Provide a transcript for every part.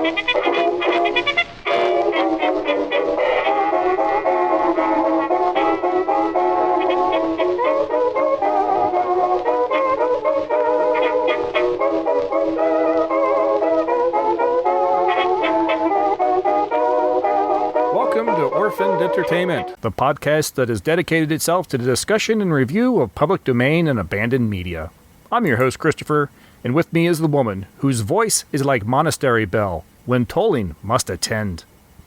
Welcome to Orphaned Entertainment, the podcast that has dedicated itself to the discussion and review of public domain and abandoned media. I'm your host, Christopher, and with me is the woman whose voice is like monastery bell. When tolling, must attend.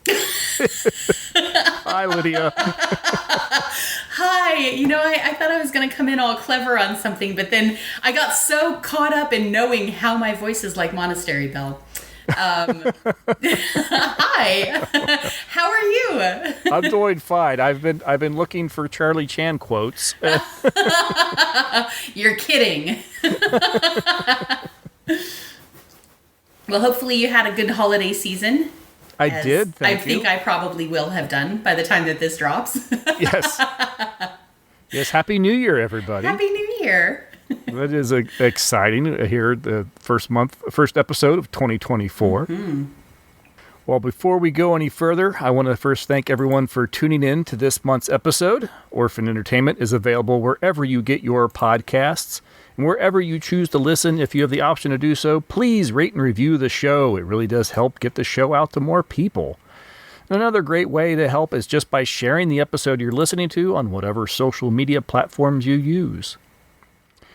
Hi, Lydia. Hi. I thought I was going to come in all clever on something, but then I got so caught up in knowing how my voice is like monastery bell. Hi. How are you? I'm doing fine. I've been looking for Charlie Chan quotes. You're kidding. Well, hopefully you had a good holiday season. I did. Thank you. I think I probably will have done by the time that this drops. Yes. Yes. Happy New Year, everybody. Happy New Year. That is exciting here, the first episode of 2024. Mm-hmm. Well, before we go any further, I want to first thank everyone for tuning in to this month's episode. Orphan Entertainment is available wherever you get your podcasts. And wherever you choose to listen, if you have the option to do so, please rate and review the show. It really does help get the show out to more people. Another great way to help is just by sharing the episode you're listening to on whatever social media platforms you use.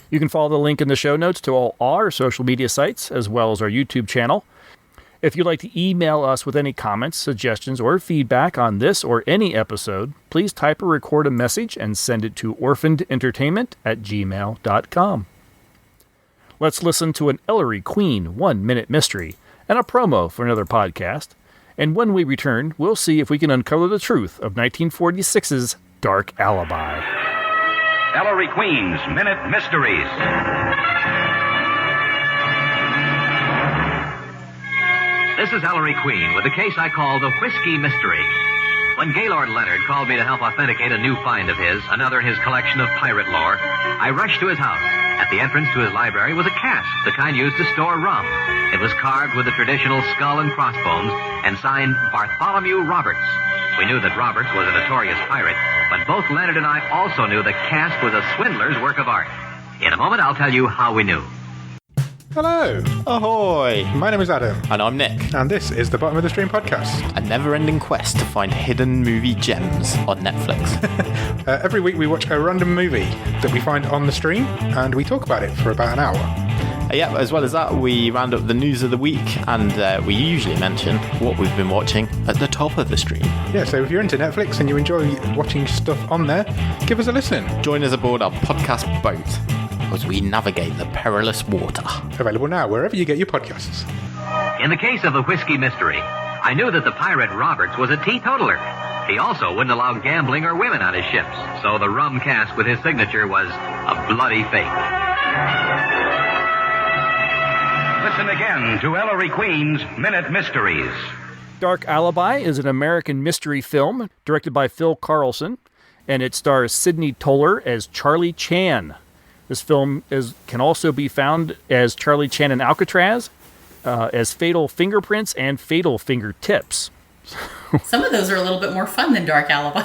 You can follow the link in the show notes to all our social media sites, as well as our YouTube channel. If you'd like to email us with any comments, suggestions, or feedback on this or any episode, please type or record a message and send it to orphanedentertainment@gmail.com. Let's listen to an Ellery Queen 1-minute mystery and a promo for another podcast. And when we return, we'll see if we can uncover the truth of 1946's Dark Alibi. Ellery Queen's Minute Mysteries. This is Ellery Queen with a case I call the Whiskey Mystery. When Gaylord Leonard called me to help authenticate a new find of his, another in his collection of pirate lore, I rushed to his house. At the entrance to his library was a cask, the kind used to store rum. It was carved with the traditional skull and crossbones and signed Bartholomew Roberts. We knew that Roberts was a notorious pirate, but both Leonard and I also knew the cask was a swindler's work of art. In a moment, I'll tell you how we knew. Hello. Ahoy! My name is Adam. And I'm Nick. And this is the Bottom of the Stream podcast. A never-ending quest to find hidden movie gems on Netflix. Every week we watch a random movie that we find on the stream, and we talk about it for about an hour. Yeah, as well as that, we round up the news of the week, and we usually mention what we've been watching at the top of the stream. Yeah, so if you're into Netflix and you enjoy watching stuff on there, give us a listen. Join us aboard our podcast boat as we navigate the perilous water. Available now wherever you get your podcasts. In the case of the Whiskey Mystery, I knew that the pirate Roberts was a teetotaler. He also wouldn't allow gambling or women on his ships, so the rum cask with his signature was a bloody fake. Listen again to Ellery Queen's Minute Mysteries. Dark Alibi is an American mystery film directed by Phil Carlson, and it stars Sidney Toler as Charlie Chan. This film can also be found as Charlie Chan in Alcatraz, as Fatal Fingerprints and Fatal Fingertips. Some of those are a little bit more fun than Dark Alibi.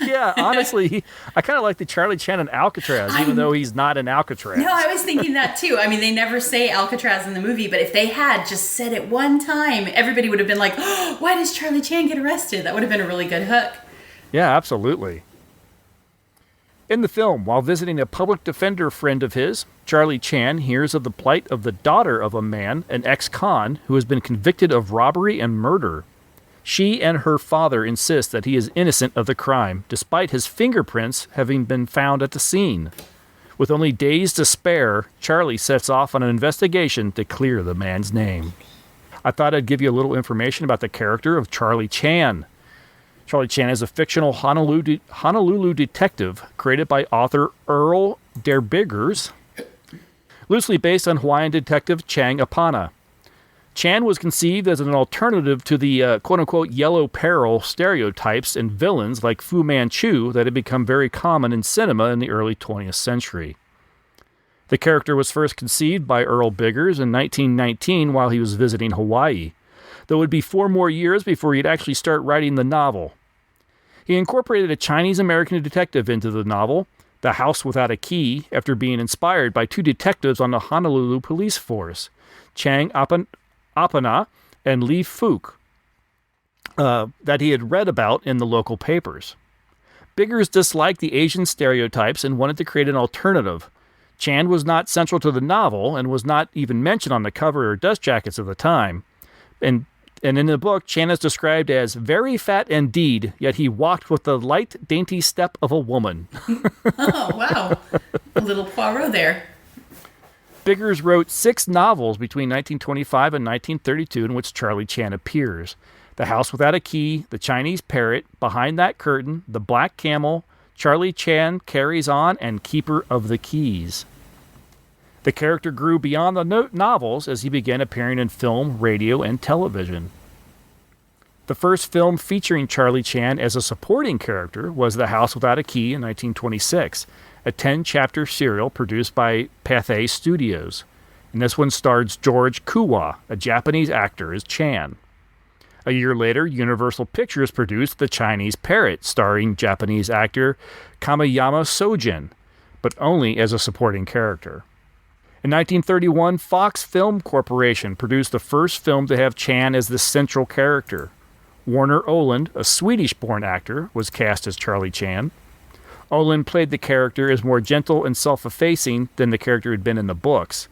Yeah, honestly, I kind of like the Charlie Chan in Alcatraz, even though he's not in Alcatraz. No, I was thinking that too. I mean, they never say Alcatraz in the movie, but if they had just said it one time, everybody would have been like, oh, why does Charlie Chan get arrested? That would have been a really good hook. Yeah, absolutely. In the film, while visiting a public defender friend of his, Charlie Chan hears of the plight of the daughter of a man, an ex-con, who has been convicted of robbery and murder. She and her father insist that he is innocent of the crime, despite his fingerprints having been found at the scene. With only days to spare, Charlie sets off on an investigation to clear the man's name. I thought I'd give you a little information about the character of Charlie Chan. Charlie Chan is a fictional Honolulu detective created by author Earl Derbiggers, loosely based on Hawaiian detective Chang Apana. Chan was conceived as an alternative to the quote-unquote yellow peril stereotypes and villains like Fu Manchu that had become very common in cinema in the early 20th century. The character was first conceived by Earl Biggers in 1919 while he was visiting Hawaii, though it would be 4 more years before he'd actually start writing the novel. He incorporated a Chinese-American detective into the novel, The House Without a Key, after being inspired by 2 detectives on the Honolulu police force, Chang Apana and Li Fook, that he had read about in the local papers. Biggers disliked the Asian stereotypes and wanted to create an alternative. Chan was not central to the novel and was not even mentioned on the cover or dust jackets of the time. And in the book, Chan is described as very fat indeed, yet he walked with the light, dainty step of a woman. Oh, wow. A little Poirot there. Biggers wrote 6 novels between 1925 and 1932 in which Charlie Chan appears. The House Without a Key, The Chinese Parrot, Behind That Curtain, The Black Camel, Charlie Chan Carries On, and Keeper of the Keys. The character grew beyond the novels as he began appearing in film, radio, and television. The first film featuring Charlie Chan as a supporting character was The House Without a Key in 1926, a 10-chapter serial produced by Pathé Studios. And this one stars George Kuwa, a Japanese actor, as Chan. A year later, Universal Pictures produced The Chinese Parrot, starring Japanese actor Kamiyama Sojin, but only as a supporting character. In 1931, Fox Film Corporation produced the first film to have Chan as the central character. Warner Oland, a Swedish-born actor, was cast as Charlie Chan. Oland played the character as more gentle and self-effacing than the character had been in the books.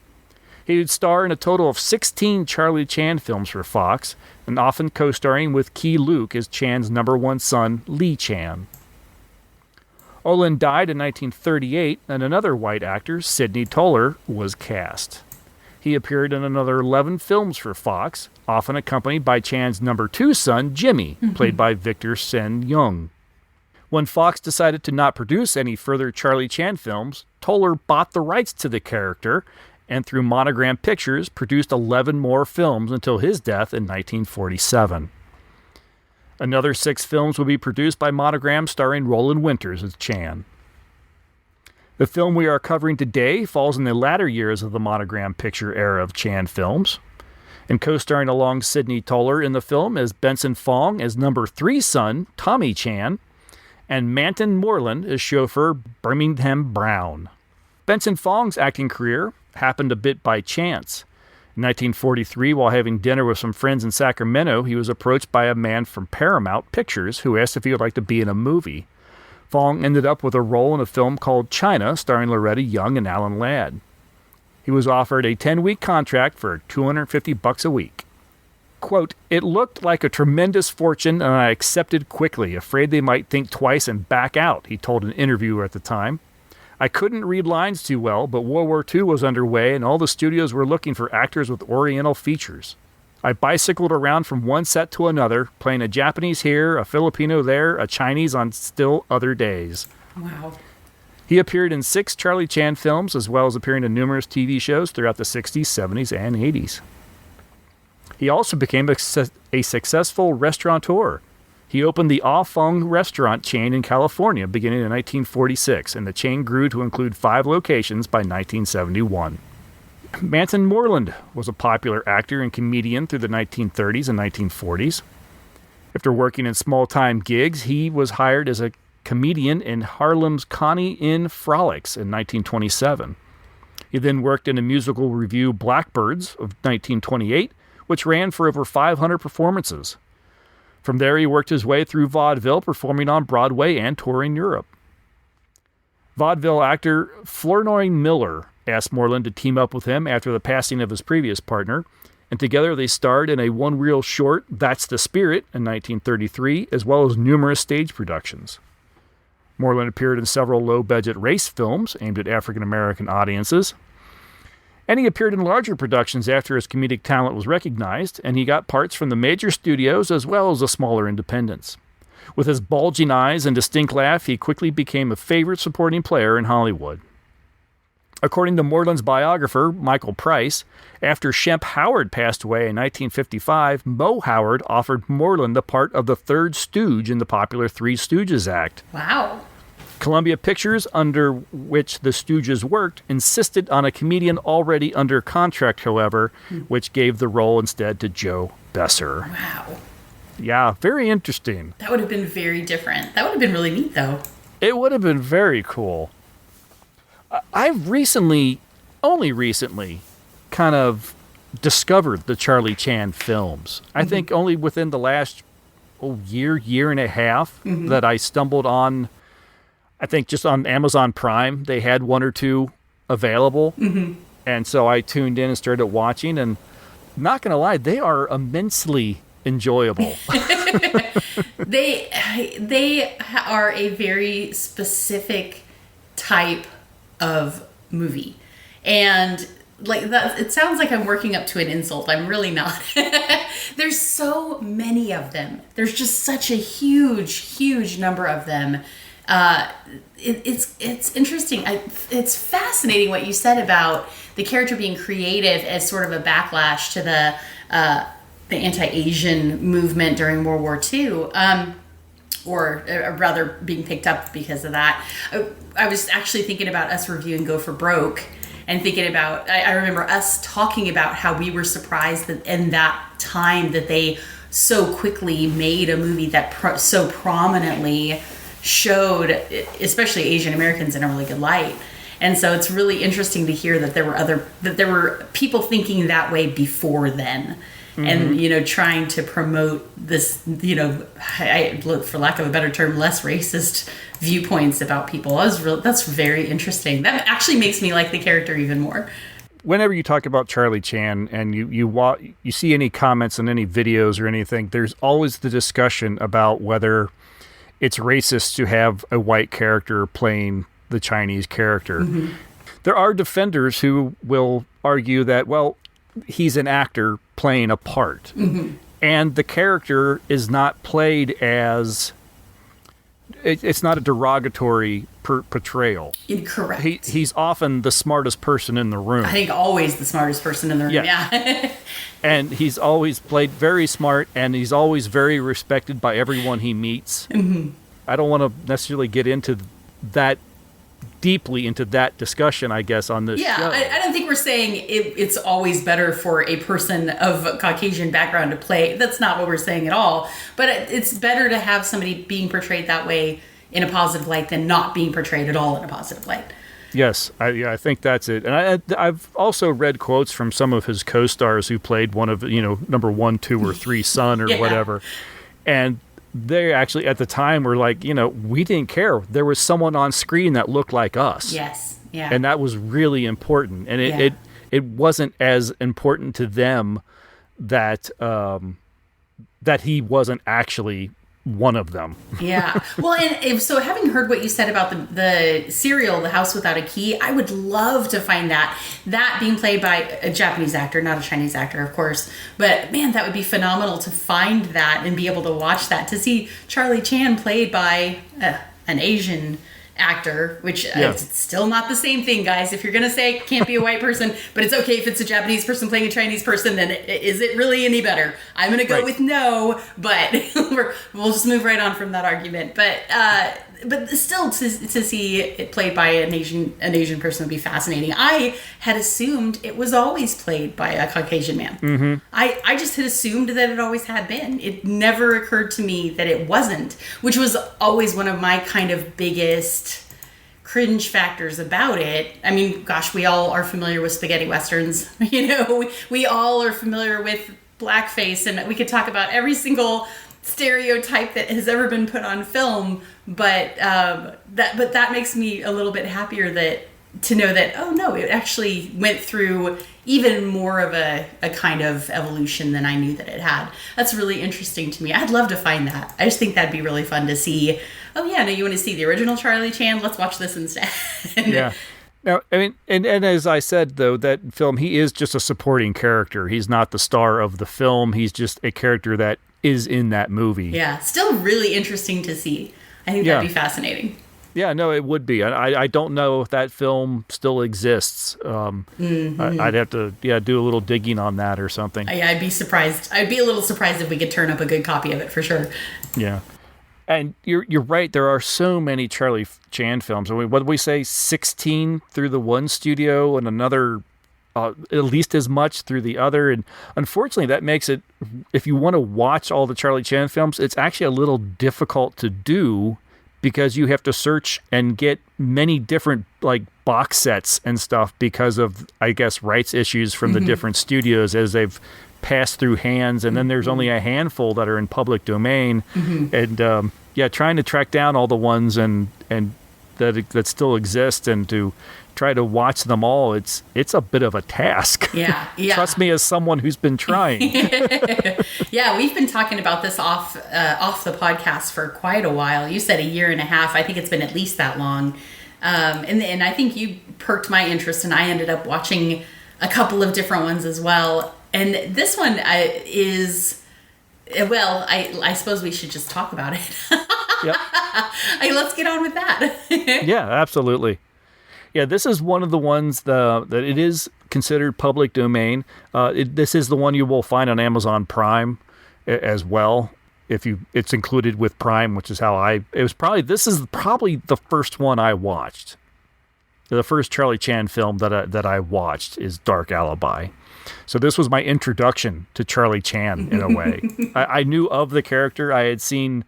He would star in a total of 16 Charlie Chan films for Fox, and often co-starring with Key Luke as Chan's number 1 son, Lee Chan. Olin died in 1938, and another white actor, Sidney Toller, was cast. He appeared in another 11 films for Fox, often accompanied by Chan's number 2 son, Jimmy, played by Victor Sen Young. When Fox decided to not produce any further Charlie Chan films, Toller bought the rights to the character, and through Monogram Pictures, produced 11 more films until his death in 1947. Another 6 films will be produced by Monogram starring Roland Winters as Chan. The film we are covering today falls in the latter years of the Monogram Picture era of Chan films. And co-starring along Sidney Toller in the film is Benson Fong as number 3 son, Tommy Chan, and Manton Moreland as chauffeur Birmingham Brown. Benson Fong's acting career happened a bit by chance. In 1943, while having dinner with some friends in Sacramento, he was approached by a man from Paramount Pictures who asked if he would like to be in a movie. Fong ended up with a role in a film called China, starring Loretta Young and Alan Ladd. He was offered a 10-week contract for $250 a week. Quote, "It looked like a tremendous fortune and I accepted quickly, afraid they might think twice and back out," he told an interviewer at the time. "I couldn't read lines too well, but World War II was underway and all the studios were looking for actors with Oriental features. I bicycled around from one set to another, playing a Japanese here, a Filipino there, a Chinese on still other days." Wow. He appeared in 6 Charlie Chan films, as well as appearing in numerous TV shows throughout the 60s, 70s, and 80s. He also became a successful restaurateur. He opened the Ah Fong restaurant chain in California beginning in 1946, and the chain grew to include 5 locations by 1971. Manton Moreland was a popular actor and comedian through the 1930s and 1940s. After working in small-time gigs, he was hired as a comedian in Harlem's Connie Inn Frolics in 1927. He then worked in a musical revue Blackbirds of 1928, which ran for over 500 performances. From there, he worked his way through vaudeville, performing on Broadway and touring Europe. Vaudeville actor Flournoy Miller asked Moreland to team up with him after the passing of his previous partner, and together they starred in a one-reel short, That's the Spirit, in 1933, as well as numerous stage productions. Moreland appeared in several low-budget race films aimed at African-American audiences, and he appeared in larger productions after his comedic talent was recognized, and he got parts from the major studios as well as the smaller independents. With his bulging eyes and distinct laugh, he quickly became a favorite supporting player in Hollywood. According to Moreland's biographer, Michael Price, after Shemp Howard passed away in 1955, Moe Howard offered Moreland the part of the third stooge in the popular Three Stooges act. Wow. Columbia Pictures, under which the Stooges worked, insisted on a comedian already under contract, however, which gave the role instead to Joe Besser. Wow. Yeah, very interesting. That would have been very different. That would have been really neat, though. It would have been very cool. I've only recently, kind of discovered the Charlie Chan films. I think only within the last year and a half that I stumbled on, I think just on Amazon Prime, they had one or two available. And so I tuned in and started watching, and not going to lie, they are immensely enjoyable. They are a very specific type of movie. And like that, it sounds like I'm working up to an insult. I'm really not. There's so many of them. There's just such a huge number of them. It's interesting. It's fascinating what you said about the character being creative as sort of a backlash to the anti-Asian movement during World War II. Or rather being picked up because of that. I was actually thinking about us reviewing Go for Broke, and thinking about, I remember us talking about how we were surprised that in that time that they so quickly made a movie that so prominently showed, especially Asian Americans, in a really good light. And so it's really interesting to hear that there were people thinking that way before then. And, trying to promote this, for lack of a better term, less racist viewpoints about people. That's very interesting. That actually makes me like the character even more. Whenever you talk about Charlie Chan and you see any comments on any videos or anything, there's always the discussion about whether it's racist to have a white character playing the Chinese character. There are defenders who will argue that, well, he's an actor playing a part. And the character is not played as... It's not a derogatory portrayal. Incorrect. He's often the smartest person in the room. I think always the smartest person in the room, yeah. And he's always played very smart, and he's always very respected by everyone he meets. I don't want to necessarily get into that deeply into that discussion, I guess, on this show. I don't think we're saying it's always better for a person of Caucasian background to play. That's not what we're saying at all. But it's better to have somebody being portrayed that way in a positive light than not being portrayed at all in a positive light. Yes, I think that's it. And I've also read quotes from some of his co-stars who played one of, number 1, 2, or 3 son or whatever. And they actually, at the time, were like, we didn't care. There was someone on screen that looked like us. Yes, yeah. And that was really important. And it wasn't as important to them that that he wasn't actually one of them. Yeah. Well, and so having heard what you said about the serial, The House Without a Key, I would love to find that being played by a Japanese actor, not a Chinese actor, of course. But man, that would be phenomenal to find that and be able to watch that, to see Charlie Chan played by an Asian actor, which it's still not the same thing, guys. If you're going to say it can't be a white person, but it's okay if it's a Japanese person playing a Chinese person, then is it really any better? I'm going to go with no, but we'll just move right on from that argument. But still, to see it played by an Asian person would be fascinating. I had assumed it was always played by a Caucasian man. I just had assumed that it always had been. It never occurred to me that it wasn't, which was always one of my kind of biggest cringe factors about it. I mean, gosh, we all are familiar with spaghetti westerns. We all are familiar with blackface, and we could talk about every single stereotype that has ever been put on film, but that makes me a little bit happier to know that, oh no, it actually went through even more of a kind of evolution than I knew that it had. That's really interesting to me. I'd love to find that. I just think that'd be really fun to see. Oh yeah, no, you want to see the original Charlie Chan? Let's watch this instead. Yeah. Now, I mean, and as I said, though, that film, he is just a supporting character. He's not the star of the film. He's just a character that is in that movie. Yeah, still really interesting to see. I think that'd be fascinating. Yeah, no, it would be. I don't know if that film still exists. I'd have to do a little digging on that or something. I'd be surprised. I'd be a little surprised if we could turn up a good copy of it, for sure. Yeah. And you're right. There are so many Charlie Chan films. I mean, what did we say? 16 through the one studio and another at least as much through the other. And unfortunately, that makes it, if you want to watch all the Charlie Chan films, it's actually a little difficult to do because you have to search and get many different like box sets and stuff because of, I guess, rights issues from the different studios as they've passed through hands. And then there's only a handful that are in public domain. And trying to track down all the ones and that still exist and to try to watch them all, it's a bit of a task. Yeah. Trust me, as someone who's been trying. Yeah, we've been talking about this off the podcast for quite a while. You said a year and a half. I think it's been at least that long. And I think you perked my interest, and I ended up watching a couple of different ones as well. And this one is, well, I suppose we should just talk about it. Yep. Let's get on with that. Yeah, absolutely. Yeah, this is one of the ones that it is considered public domain. This is the one you will find on Amazon Prime as well. It's included with Prime, which is how this is probably the first one I watched. The first Charlie Chan film that I watched is Dark Alibi. So this was my introduction to Charlie Chan in a way. I knew of the character. I'd seen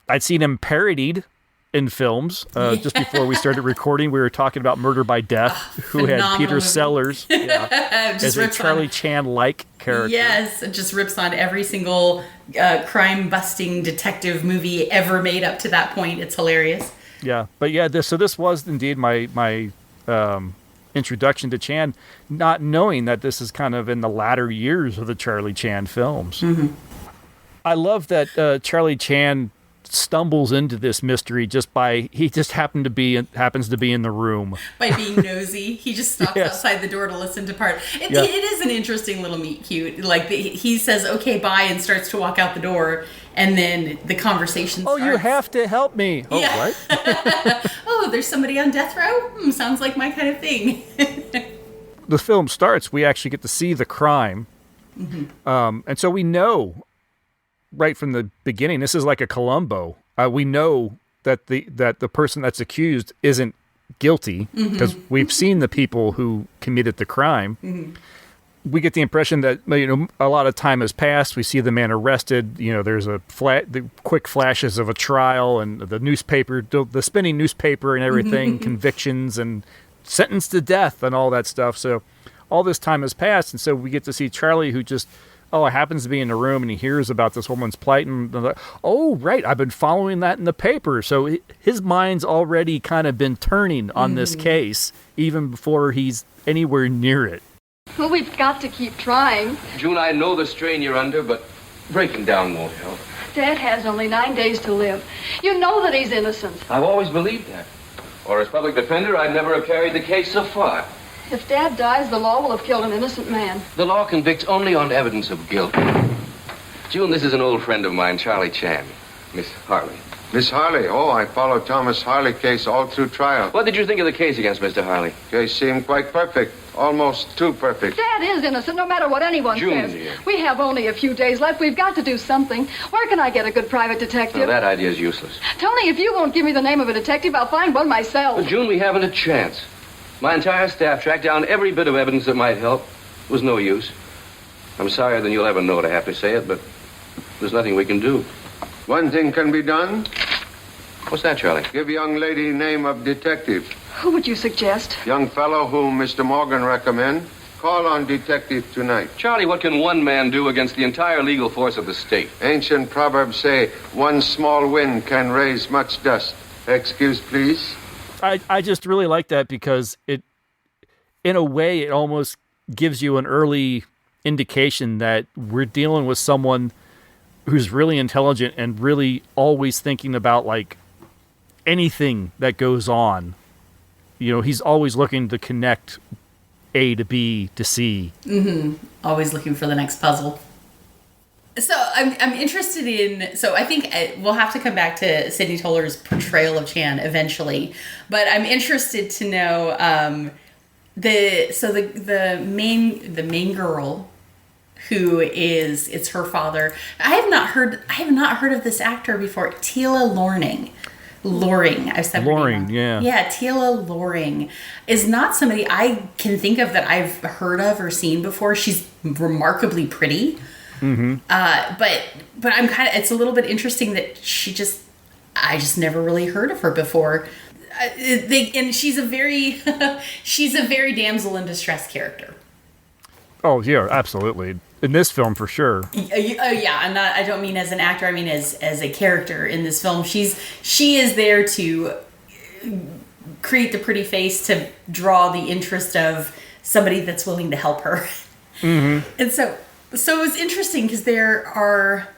him parodied in films. Just before we started recording, we were talking about Murder by Death, who had Peter Sellers as a Charlie Chan-like character. Yes, it just rips on every single crime-busting detective movie ever made up to that point. It's hilarious. Yeah, but yeah, this was indeed my introduction to Chan, not knowing that this is kind of in the latter years of the Charlie Chan films. I love that Charlie Chan stumbles into this mystery he just happens to be in the room by being nosy. He just stops outside the door to listen to part. It is an interesting little meet cute. Like he says okay bye and starts to walk out the door, and then the conversation starts. You have to help me. What? Oh, there's somebody on death row. Sounds like my kind of thing. The film starts, we actually get to see the crime, and so we know right from the beginning, this is like a Columbo. We know that the person that's accused isn't guilty because we've seen the people who committed the crime. We get the impression that a lot of time has passed. We see the man arrested. There's the quick flashes of a trial and the newspaper, the spinning newspaper and everything, convictions and sentenced to death and all that stuff. So all this time has passed, and so we get to see Charlie, who just happens to be in the room, and he hears about this woman's plight, and right, I've been following that in the paper. So his mind's already kind of been turning on this case even before he's anywhere near it. Well, we've got to keep trying. June, I know the strain you're under, but breaking down won't help. Dad has only 9 days to live. You know that he's innocent. I've always believed that. Or as public defender, I'd never have carried the case so far. If Dad dies, the law will have killed an innocent man. The law convicts only on evidence of guilt. June, this is an old friend of mine, Charlie Chan. Miss Harley. Miss Harley? Oh, I followed Thomas Harley case all through trial. What did you think of the case against Mr. Harley? Case seemed quite perfect. Almost too perfect. Dad is innocent, no matter what anyone June, says. dear. We have only a few days left. We've got to do something. Where can I get a good private detective? No, that idea is useless. Tony, if you won't give me the name of a detective, I'll find one myself. But June, we haven't a chance. My entire staff tracked down every bit of evidence that might help. It was no use. I'm sorrier than you'll ever know to have to say it, but there's nothing we can do. One thing can be done. What's that, Charlie? Give young lady name of detective. Who would you suggest? Young fellow whom Mr. Morgan recommend. Call on detective tonight. Charlie, what can one man do against the entire legal force of the state? Ancient proverbs say, one small wind can raise much dust. Excuse, please. I just really like that because it, in a way, it almost gives you an early indication that we're dealing with someone who's really intelligent and really always thinking about like anything that goes on. He's always looking to connect A to B to C. Always looking for the next puzzle. So I'm interested in. So I think we'll have to come back to Sidney Toller's portrayal of Chan eventually, but I'm interested to know the main girl it's her father. I have not heard of this actor before. Tila Loring. I've said her name Loring, wrong. yeah. Yeah, Tila Loring is not somebody I can think of that I've heard of or seen before. She's remarkably pretty. Mm-hmm. But I'm it's a little bit interesting that I just never really heard of her before. And she's a very damsel in distress character. Oh yeah, absolutely. In this film, for sure. Yeah, I don't mean as an actor. I mean as a character in this film. She is there to create the pretty face to draw the interest of somebody that's willing to help her. Mm-hmm. And so it was interesting because there are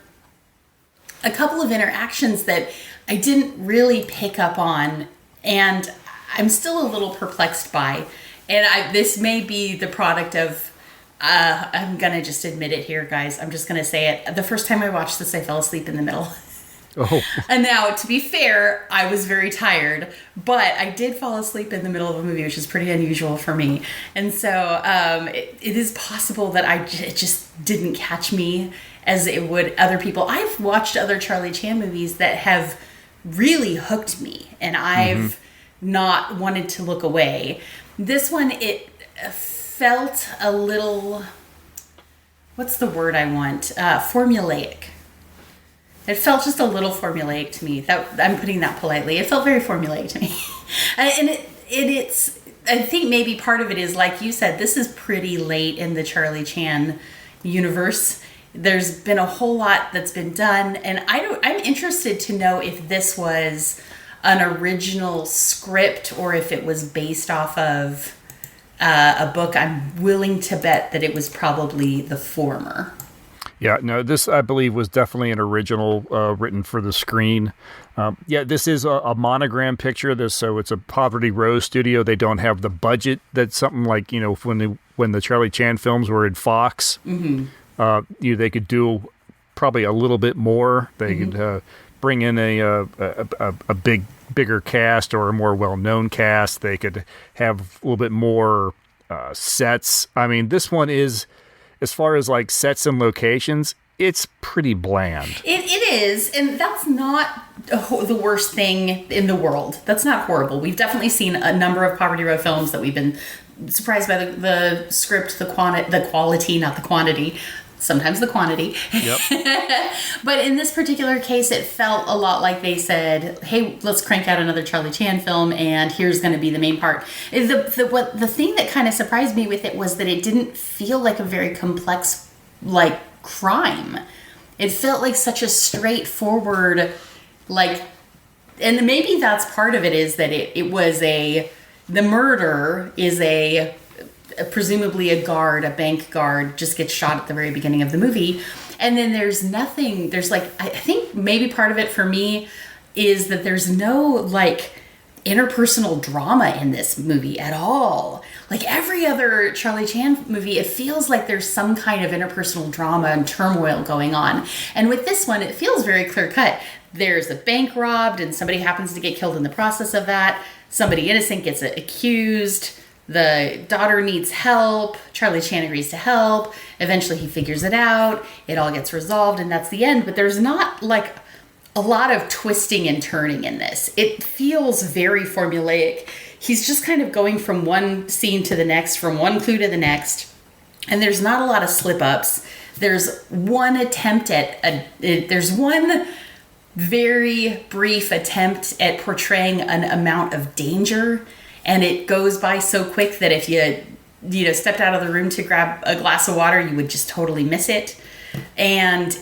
a couple of interactions that I didn't really pick up on, and I'm still a little perplexed by. And this may be the product of. I'm gonna just admit it here, guys. I'm just gonna say it. The first time I watched this, I fell asleep in the middle. Oh. And now, to be fair, I was very tired, but I did fall asleep in the middle of a movie, which is pretty unusual for me. And so it is possible that it just didn't catch me as it would other people. I've watched other Charlie Chan movies that have really hooked me, and I've not wanted to look away. This one, it felt a little, what's the word I want? Formulaic. It felt just a little formulaic to me. I'm putting that politely. It felt very formulaic to me. And it's, I think maybe part of it is, like you said, this is pretty late in the Charlie Chan universe. There's been a whole lot that's been done, and I'm interested to know if this was an original script or if it was based off of a book. I'm willing to bet that it was probably the former. Yeah, no, this, I believe, was definitely an original written for the screen. This is a monogram picture. So it's a Poverty Row studio. They don't have the budget that something like, when the Charlie Chan films were in Fox. Mm-hmm. They could do probably a little bit more. They could bring in a bigger cast or a more well-known cast. They could have a little bit more sets. I mean, this one is, as far as like sets and locations, it's pretty bland. It is, and that's not the worst thing in the world. That's not horrible. We've definitely seen a number of Poverty Row films that we've been surprised by the script, the quality, not the quantity. Sometimes the quantity. Yep. But in this particular case, it felt a lot like they said, hey, let's crank out another Charlie Chan film, and here's going to be the main part. The thing that kind of surprised me with it was that it didn't feel like a very complex, like, crime. It felt like such a straightforward, like, and maybe that's part of it, is that the murder is presumably a bank guard just gets shot at the very beginning of the movie. And then there's I think maybe part of it for me is that there's no like interpersonal drama in this movie at all. Like every other Charlie Chan movie, it feels like there's some kind of interpersonal drama and turmoil going on. And with this one, it feels very clear cut. There's a bank robbed and somebody happens to get killed in the process of that. Somebody innocent gets accused. The daughter needs help. Charlie Chan agrees to help. Eventually he figures it out. It all gets resolved, and that's the end. But there's not like a lot of twisting and turning in this. It feels very formulaic. He's just kind of going from one scene to the next, from one clue to the next. And there's not a lot of slip-ups. There's one attempt there's one very brief attempt at portraying an amount of danger. And it goes by so quick that if you stepped out of the room to grab a glass of water, you would just totally miss it. And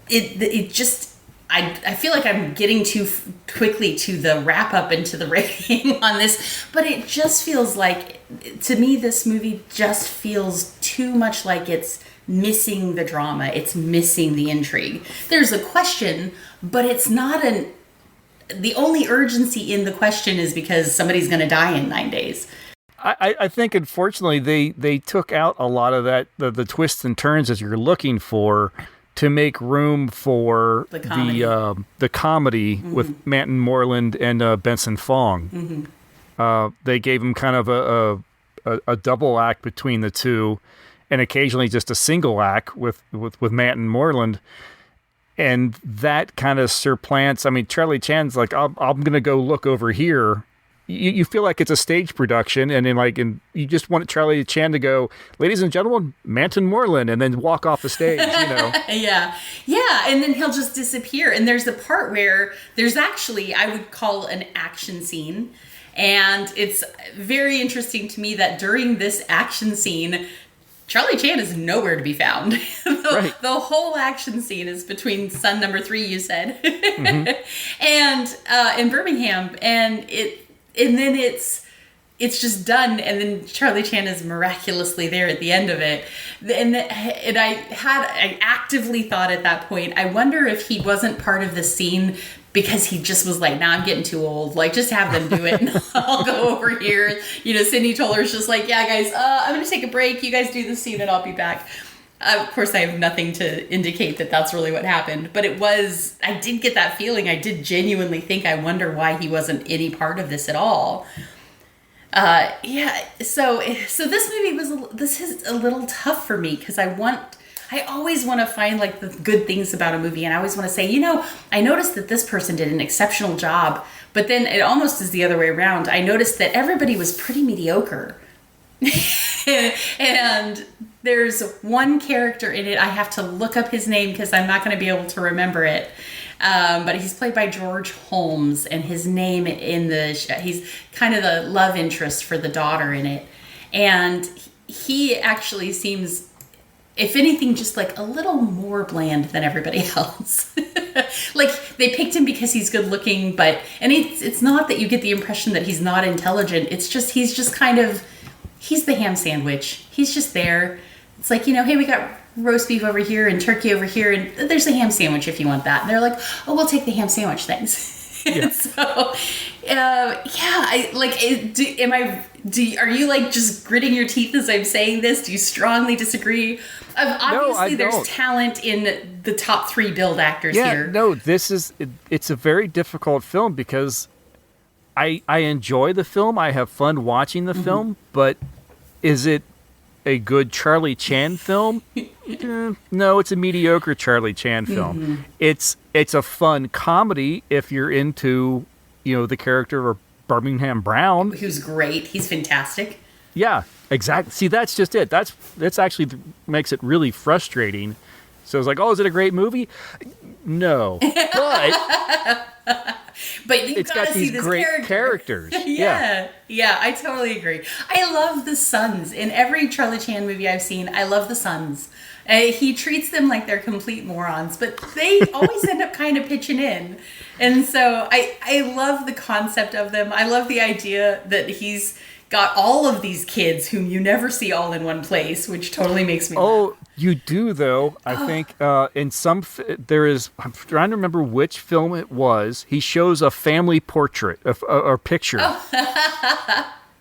it just, I feel like I'm getting too quickly to the wrap up and to the rating on this, but it just feels like, to me, this movie just feels too much like it's missing the drama. It's missing the intrigue. There's a question, but it's not the only urgency in the question is because somebody's going to die in 9 days. I think, unfortunately, they took out a lot of that, the twists and turns that you're looking for, to make room for the comedy mm-hmm. with Manton Moreland and Benson Fong. Mm-hmm. They gave him kind of a double act between the two. and occasionally just a single act with Manton Moreland. And that kind of supplants. I mean, Charlie Chan's like, I'm going to go look over here. You feel like it's a stage production, and then you just want Charlie Chan to go, ladies and gentlemen, Manton Moreland, and then walk off the stage, Yeah, and then he'll just disappear. And there's the part where there's actually, I would call an action scene, and it's very interesting to me that during this action scene, Charlie Chan is nowhere to be found. The whole action scene is between son number 3, you said, and in Birmingham, and then it's just done, and then Charlie Chan is miraculously there at the end of it. And I actively thought at that point, I wonder if he wasn't part of the scene because he just was like, nah, I'm getting too old. Like, just have them do it, and I'll go over here. Sidney Toller's just like, yeah, guys, I'm going to take a break. You guys do the scene, and I'll be back. Of course, I have nothing to indicate that that's really what happened. But I did get that feeling. I did genuinely think, I wonder why he wasn't any part of this at all. So this movie this is a little tough for me because I always want to find like the good things about a movie, and I always want to say, I noticed that this person did an exceptional job, but then it almost is the other way around. I noticed that everybody was pretty mediocre. And there's one character in it, I have to look up his name because I'm not going to be able to remember it. But he's played by George Holmes, and his name in he's kind of the love interest for the daughter in it. And he actually seems, if anything, just like a little more bland than everybody else. Like, they picked him because he's good looking, and it's not that you get the impression that he's not intelligent. It's just, he's the ham sandwich. He's just there. It's like, hey, we got roast beef over here and turkey over here, and there's a ham sandwich if you want that. And they're like, oh, we'll take the ham sandwich, thanks. Yeah. So, are you like just gritting your teeth as I'm saying this? Do you strongly disagree? Obviously, there's talent in the top 3 billed actors here. No, it's a very difficult film because I enjoy the film. I have fun watching the film, but is it a good Charlie Chan film? No, it's a mediocre Charlie Chan film. It's a fun comedy if you're into, the character of Birmingham Brown. Who's great. He's fantastic. Yeah, exactly. See, that's just it. That's actually makes it really frustrating. So it's like, oh, is it a great movie? No. But it's got these great characters. Yeah, I totally agree. I love the sons. In every Charlie Chan movie I've seen, I love the sons. He treats them like they're complete morons, but they always end up kind of pitching in. And so I love the concept of them. I love the idea that he's got all of these kids whom you never see all in one place, which totally makes me laugh. You do, though. I think in some I'm trying to remember which film it was. He shows a family portrait or picture,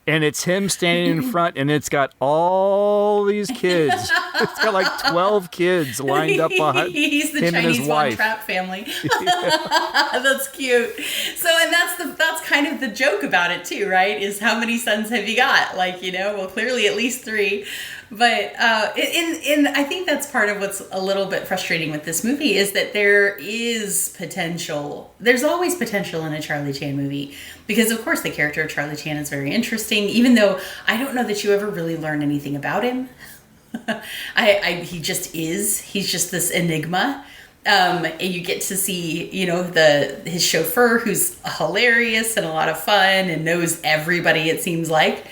and it's him standing in front, and it's got all these kids. It's got like 12 kids lined up behind He's the him Chinese and his wife. Von Trapp family. That's cute. So, and that's kind of the joke about it too, right? Is how many sons have you got? Like, well, clearly at least 3. But I think that's part of what's a little bit frustrating with this movie is that there is potential. There's always potential in a Charlie Chan movie because, of course, the character of Charlie Chan is very interesting, even though I don't know that you ever really learn anything about him. He just is. He's just this enigma. And you get to see, his chauffeur, who's hilarious and a lot of fun and knows everybody, it seems like.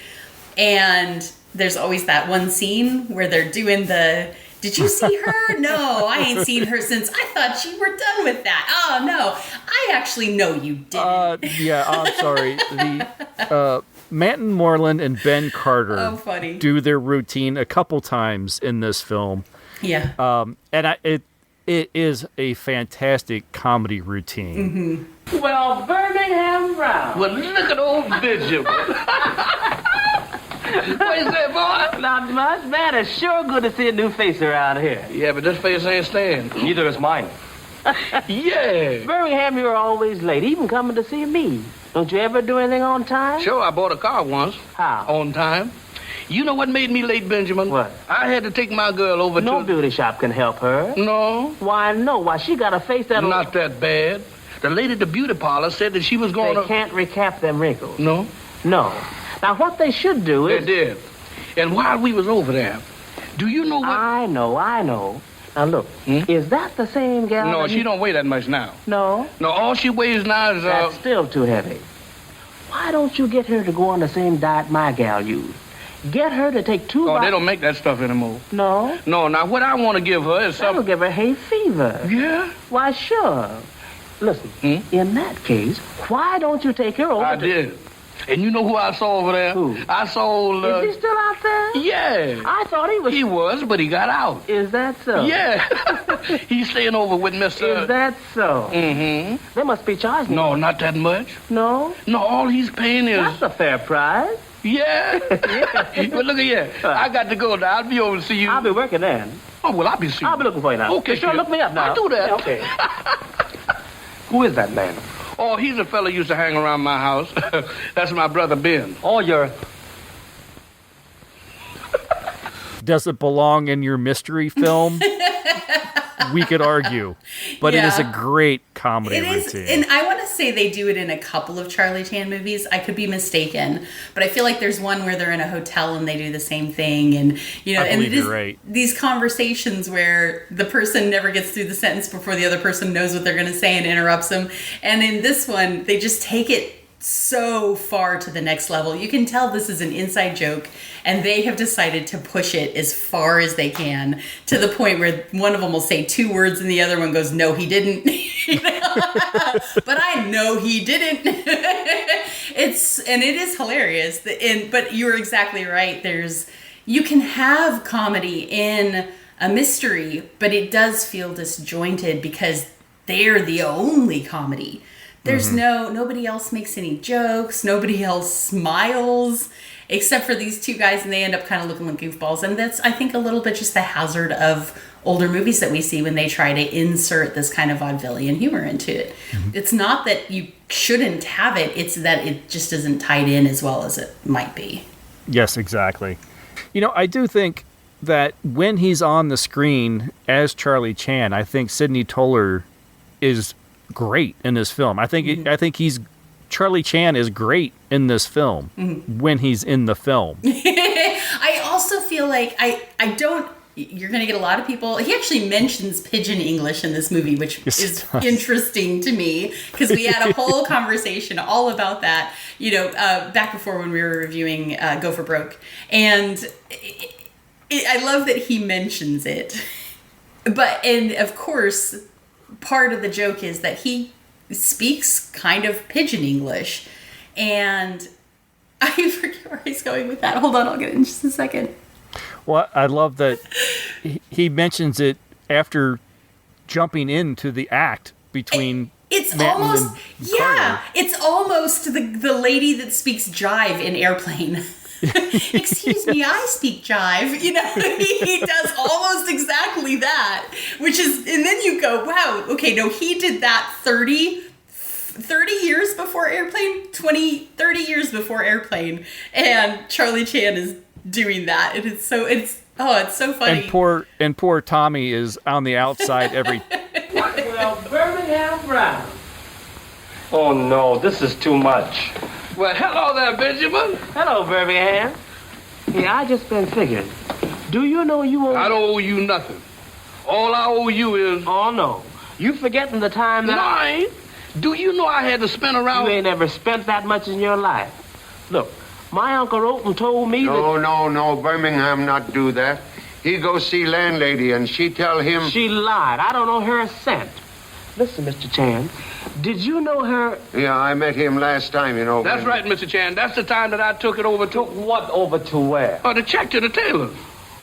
And there's always that one scene where they're doing did you see her? No, I ain't seen her since I thought you were done with that. Oh, no, I actually know you didn't. I'm sorry. Manton Moreland and Ben Carter do their routine a couple times in this film. Yeah. And it is a fantastic comedy routine. Mm-hmm. Well, Birmingham Brown. Well, look at old Bishop. What is that, boy? Not much, man. It's sure good to see a new face around here. Yeah, but this face ain't staying. Neither is mine. Yeah. Birmingham, you're always late, even coming to see me. Don't you ever do anything on time? Sure, I bought a car once. How? On time. You know what made me late, Benjamin? What? I had to take my girl over No to... beauty shop can help her. No. Why, no. Why, she got a face that'll... Not that bad. The lady at the beauty parlor said that she was going They to... can't recap them wrinkles. No. No. Now, what they should do is... They did. And while we was over there, do you know what... I know. Now, look, is that the same gal? No, that she don't weigh that much now. No? No, all she weighs now is... That's still too heavy. Why don't you get her to go on the same diet my gal used? Get her to take 2... Oh, they don't make that stuff anymore. No? No, now what I want to give her is That'll something... give her hay fever. Yeah? Why, sure. Listen, in that case, why don't you take her over I did. And you know who I saw over there? Who? I saw... Is he still out there? Yeah. I thought he was... He was, but he got out. Is that so? Yeah. He's staying over with Mr. Is that so? Mm-hmm. They must be charging No, him. not that much. No? No, all he's paying is... That's a fair price. Yeah. But look at here. I got to go now. I'll be over to see you. I'll be working then. Oh, well, I'll be seeing you. I'll be looking for you now. Okay, Sure, kid. look me up now. I'll do that. Yeah, okay. Who is that man? Oh, he's a fella used to hang around my house. That's my brother Ben. Oh, you're... Does it belong in your mystery film? We could argue, but it is a Yeah. great comedy It is, routine. and I want to say they do it in a couple of Charlie Chan movies. I could be mistaken, but I feel like there's one where they're in a hotel and they do the same thing, and you know, I and believe it is you're right. these conversations where the person never gets through the sentence before the other person knows what they're going to say and interrupts them. And in this one, they just take it so far to the next level. You can tell this is an inside joke, and they have decided to push it as far as they can to the point where one of them will say 2 words and the other one goes, "No, he didn't." But I know he didn't. It is hilarious. But you're exactly right. You can have comedy in a mystery, but it does feel disjointed because they're the only comedy. There's nobody else makes any jokes. Nobody else smiles except for these 2 guys, and they end up kind of looking like goofballs. And that's, I think, a little bit just the hazard of older movies that we see when they try to insert this kind of vaudevillian humor into it. It's not that you shouldn't have it. It's that it just isn't tied in as well as it might be. Yes, exactly. You know, I do think that when he's on the screen as Charlie Chan, I think Sidney Toler is great in this film. I think Charlie Chan is great in this film when he's in the film. I also feel like you're going to get a lot of people. He actually mentions pidgin English in this movie, which is interesting to me because we had a whole conversation all about that, back before when we were reviewing Go for Broke. And I love that he mentions it. And of course, part of the joke is that he speaks kind of pidgin English. And I forget where he's going with that. Hold on, I'll get it in just a second. Well, I love that he mentions it after jumping into the act between it's Manton almost and Carter. it's almost the lady that speaks jive in Airplane. Excuse me, I speak jive. He does almost exactly that, which is, and then you go, wow, okay, no, he did that 30 years before Airplane, 30 years before Airplane, and Charlie Chan is doing that. And it's so funny. And poor Tommy is on the outside every. Well, Birmingham Brown. Oh, no, this is too much. Well, hello there, Benjamin. Hello, Birmingham. Yeah, I just been figuring. Do you know you owe... I don't owe you nothing. All I owe you is... Oh, no. You forgetting the time that... No, I ain't. Do you know I had to spend around... You ain't ever spent that much in your life. Look, my Uncle wrote and told me that... No, Birmingham not do that. He go see landlady and she tell him... She lied. I don't know her a cent. Listen, Mr. Chan, did you know her... Yeah, I met him last time, That's right, Mr. Chan. That's the time that I took it over to... Took what over to where? Oh, the check to the tailor.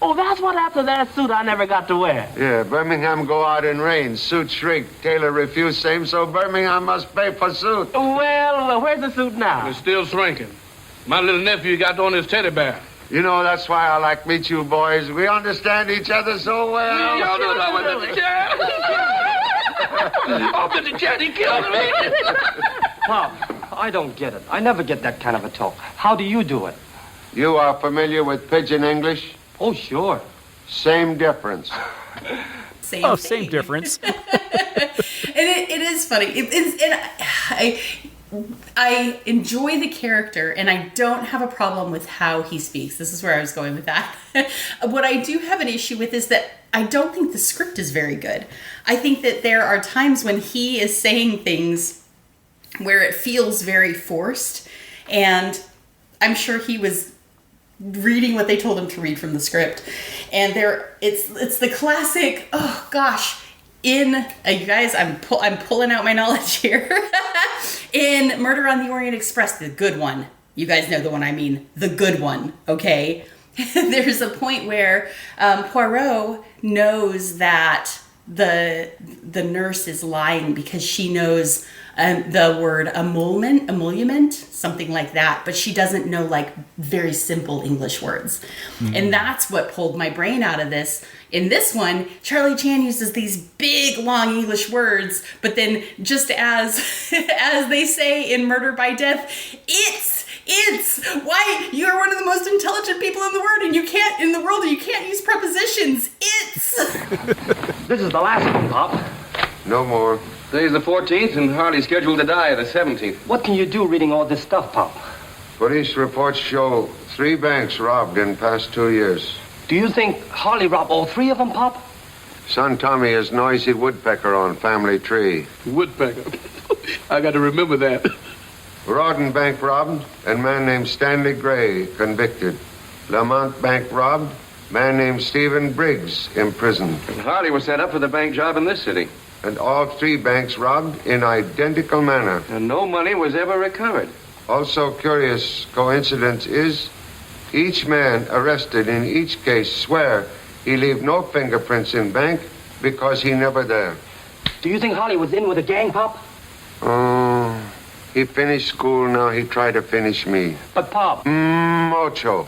Oh, that's what after that suit I never got to wear. Yeah, Birmingham go out in rain. Suit shrink. Tailor refuse same, so Birmingham must pay for suit. Well, where's the suit now? It's still shrinking. My little nephew got on his teddy bear. That's why I like meet you boys. We understand each other so well. Y'all know that was Mr. Chan. Oh, Mr. Chan, he killed me. Pop, I don't get it. I never get that kind of a talk. How do you do it? You are familiar with Pidgin English? Oh, sure. Same difference. Same difference. And it is funny. I enjoy the character, and I don't have a problem with how he speaks. This is where I was going with that. What I do have an issue with is that I don't think the script is very good. I think that there are times when he is saying things where it feels very forced, and I'm sure he was reading what they told him to read from the script. And it's the classic, oh gosh, you guys, I'm pulling out my knowledge here. In Murder on the Orient Express, the good one. You guys know the one I mean, the good one, okay? There's a point where Poirot knows that the nurse is lying because she knows the word emolument, something like that, but she doesn't know like very simple English words. Mm-hmm. And that's what pulled my brain out of this. In this one, Charlie Chan uses these big, long English words, but then just as they say in Murder by Death, it's why you're one of the most intelligent people in the world, and you can't use prepositions. It's This is the last one, Pop. No more. Today's the 14th, and Harley's scheduled to die the 17th. What can you do reading all this stuff, Pop? Police reports show 3 banks robbed in past 2 years. Do you think Harley robbed all 3 of them, Pop? Son Tommy is noisy woodpecker on family tree. Woodpecker. I got to remember that. Rawdon Bank robbed, and man named Stanley Gray convicted. Lamont Bank robbed, man named Stephen Briggs imprisoned. And Harley was set up for the bank job in this city. And all 3 banks robbed in identical manner. And no money was ever recovered. Also curious coincidence is each man arrested in each case swear he leave no fingerprints in bank because he never there. Do you think Harley was in with a gang, Pop? Oh, he finished school, now he tried to finish me. But Pop... Mucho.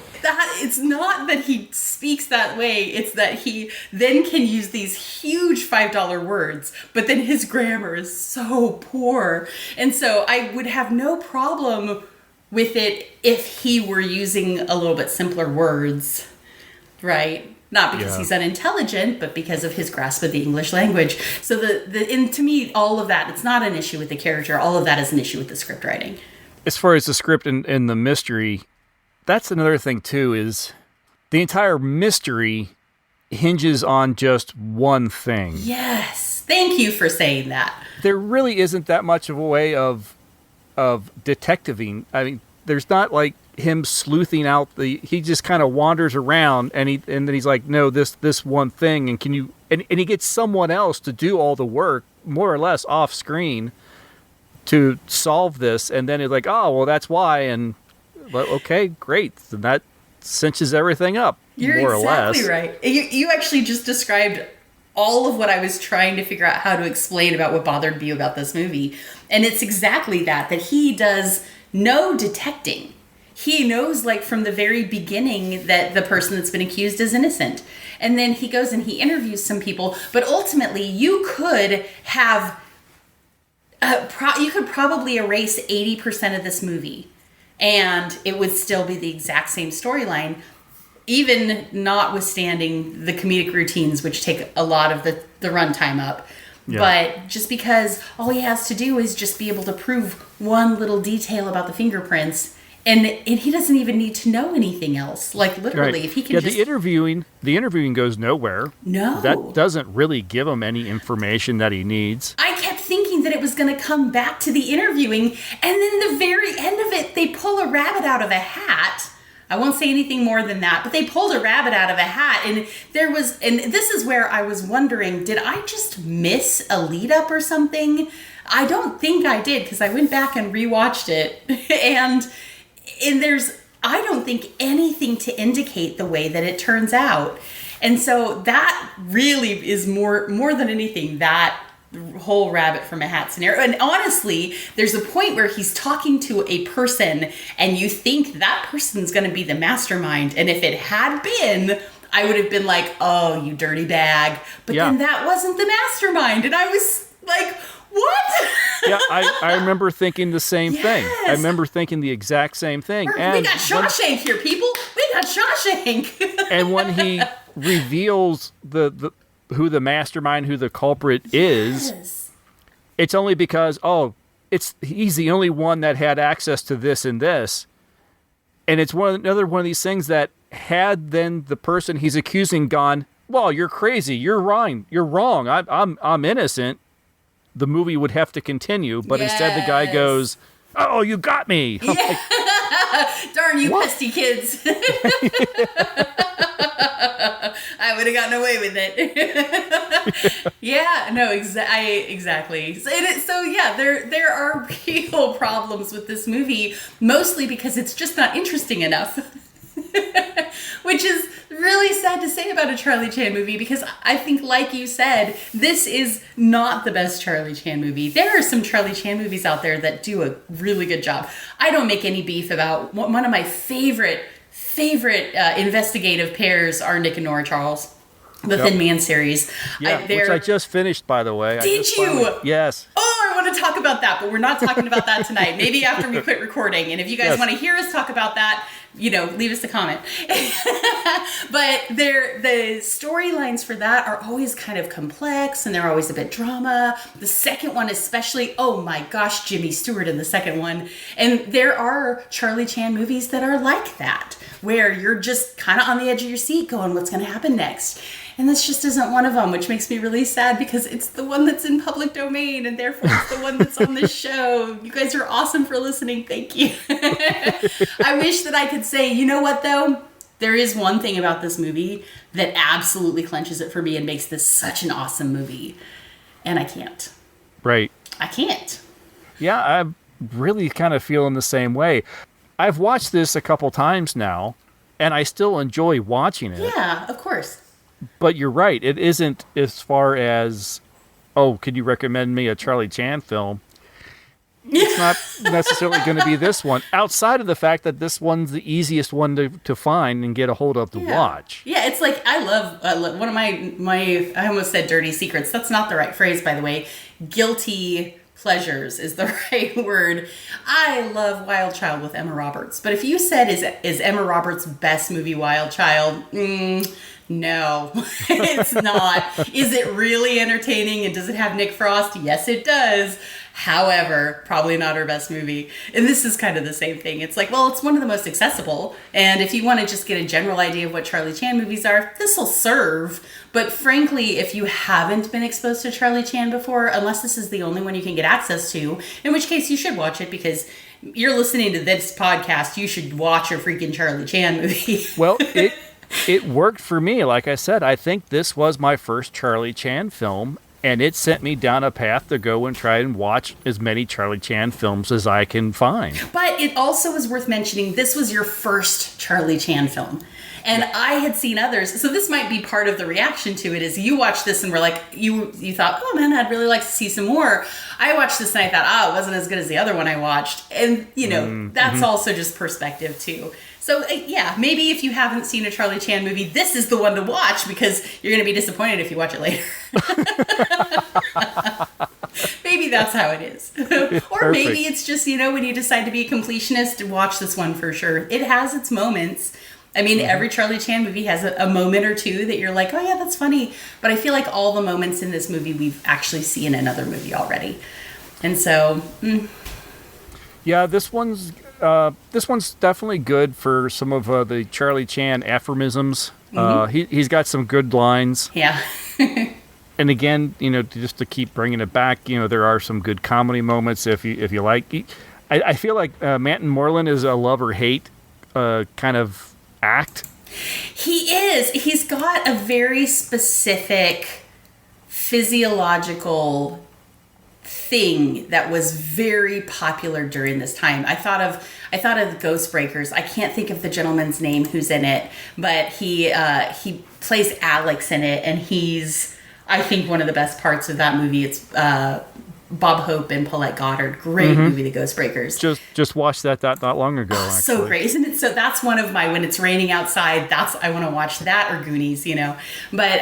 It's not that he speaks that way, it's that he then can use these huge $5 words, but then his grammar is so poor. And so I would have no problem with it if he were using a little bit simpler words, right? Not because he's unintelligent, but because of his grasp of the English language. So to me, all of that, it's not an issue with the character. All of that is an issue with the script writing. As far as the script and the mystery, that's another thing too, is the entire mystery hinges on just one thing. Yes. Thank you for saying that. There really isn't that much of a way of detectiving. I mean, there's not like him sleuthing out he just kind of wanders around and then he's like, no, this one thing, and he gets someone else to do all the work more or less off screen to solve this, and then he's like, oh well, that's why, and well, okay, great, then that cinches everything up. You're more exactly or less. Right. You actually just described all of what I was trying to figure out how to explain about what bothered me about this movie. And it's exactly that he does no detecting. He knows, like, from the very beginning that the person that's been accused is innocent. And then he goes and he interviews some people. But ultimately, you could have... you could probably erase 80% of this movie, and it would still be the exact same storyline, even notwithstanding the comedic routines, which take a lot of the runtime up. Yeah. But just because all he has to do is just be able to prove one little detail about the fingerprints, and he doesn't even need to know anything else. Like, literally, right. If he can just... The interviewing goes nowhere. No. That doesn't really give him any information that he needs. I kept thinking that it was going to come back to the interviewing, and then the very end of it, they pull a rabbit out of a hat. I won't say anything more than that, but they pulled a rabbit out of a hat, and this is where I was wondering, did I just miss a lead up or something? I don't think I did, because I went back and rewatched it, and I don't think anything to indicate the way that it turns out. And so that really is more than anything, that whole rabbit from a hat scenario. And honestly, there's a point where he's talking to a person and you think that person's going to be the mastermind. And if it had been, I would have been like, oh, you dirty bag. But then that wasn't the mastermind. And I was like, what? Yeah, I remember thinking the same thing. Yes. I remember thinking the exact same thing. We got Shawshank here, people. We got Shawshank. And when he reveals who the mastermind, who the culprit is, it's only because he's the only one that had access to this and this, and it's another one of these things that had then the person he's accusing gone, well, you're crazy, you're wrong, I'm innocent. The movie would have to continue, but instead the guy goes, "Oh, you got me!" Yeah. Darn you, pesky kids! I would have gotten away with it. Yeah, no, exactly. There are real problems with this movie, mostly because it's just not interesting enough. Which is really sad to say about a Charlie Chan movie, because I think, like you said, this is not the best Charlie Chan movie. There are some Charlie Chan movies out there that do a really good job. I don't make any beef about one of my favorite investigative pairs are Nick and Nora Charles. The Thin Man series. Yeah, which I just finished, by the way. Did you? Yes. Oh, I want to talk about that, but we're not talking about that tonight. Maybe after we quit recording. And if you guys want to hear us talk about that, leave us a comment. But the storylines for that are always kind of complex, and they're always a bit drama. The second one especially, oh my gosh, Jimmy Stewart in the second one. And there are Charlie Chan movies that are like that, where you're just kind of on the edge of your seat going, what's going to happen next? And this just isn't one of them, which makes me really sad, because it's the one that's in public domain, and therefore it's the one that's on this show. You guys are awesome for listening. Thank you. I wish that I could say, you know what, though? There is one thing about this movie that absolutely clenches it for me and makes this such an awesome movie. And I can't. Right. I can't. Yeah, I'm really kind of feeling the same way. I've watched this a couple times now, and I still enjoy watching it. Yeah, of course. But you're right. It isn't as far as, could you recommend me a Charlie Chan film? It's not necessarily going to be this one, outside of the fact that this one's the easiest one to find and get a hold of to watch. Yeah, it's like, I love one of my I almost said dirty secrets. That's not the right phrase, by the way. Guilty pleasures is the right word. I love Wild Child with Emma Roberts. But if you said, is Emma Roberts' best movie Wild Child? No, it's not. Is it really entertaining, and does it have Nick Frost? Yes, it does. However, probably not her best movie. And this is kind of the same thing. It's like, well, it's one of the most accessible. And if you want to just get a general idea of what Charlie Chan movies are, this will serve. But frankly, if you haven't been exposed to Charlie Chan before, unless this is the only one you can get access to, in which case you should watch it, because you're listening to this podcast, you should watch a freaking Charlie Chan movie. Well, it worked for me. Like I said, I think this was my first Charlie Chan film, and it sent me down a path to go and try and watch as many Charlie Chan films as I can find. But it also is worth mentioning, this was your first Charlie Chan film. And I had seen others, so this might be part of the reaction to it, is you watched this and were like, you thought, oh man, I'd really like to see some more. I watched this and I thought, it wasn't as good as the other one I watched. And, that's also just perspective too. So, yeah, maybe if you haven't seen a Charlie Chan movie, this is the one to watch, because you're going to be disappointed if you watch it later. Maybe that's how it is. Or maybe it's just, when you decide to be a completionist, watch this one for sure. It has its moments. I mean, every Charlie Chan movie has a moment or two that you're like, oh yeah, that's funny. But I feel like all the moments in this movie we've actually seen in another movie already. And so... Yeah, this one's definitely good for some of the Charlie Chan aphorisms. He's got some good lines. Yeah. And again, just to keep bringing it back, there are some good comedy moments if you like. I feel like Manton Moreland is a love or hate kind of act. He is. He's got a very specific physiological thing that was very popular during this time. I thought of Ghost Breakers. I can't think of the gentleman's name who's in it, but he plays Alex in it, and he's, I think, one of the best parts of that movie. It's Bob Hope and Paulette Goddard. Great movie, The Ghost Breakers. Just watched that not long ago. Actually. So great, isn't it? So that's one of my, when it's raining outside, I want to watch that, or Goonies, But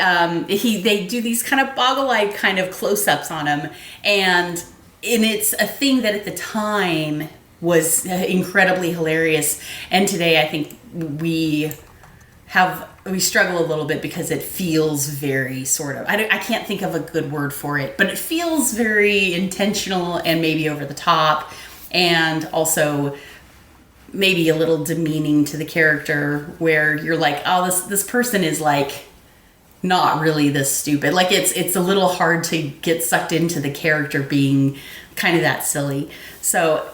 they do these kind of boggle-eyed kind of close-ups on him, and it's a thing that at the time was incredibly hilarious. And today I think we struggle a little bit because it feels very sort of, I can't think of a good word for it, but it feels very intentional and maybe over the top, and also maybe a little demeaning to the character, where you're like, oh, this person is like not really this stupid. Like it's a little hard to get sucked into the character being kind of that silly. So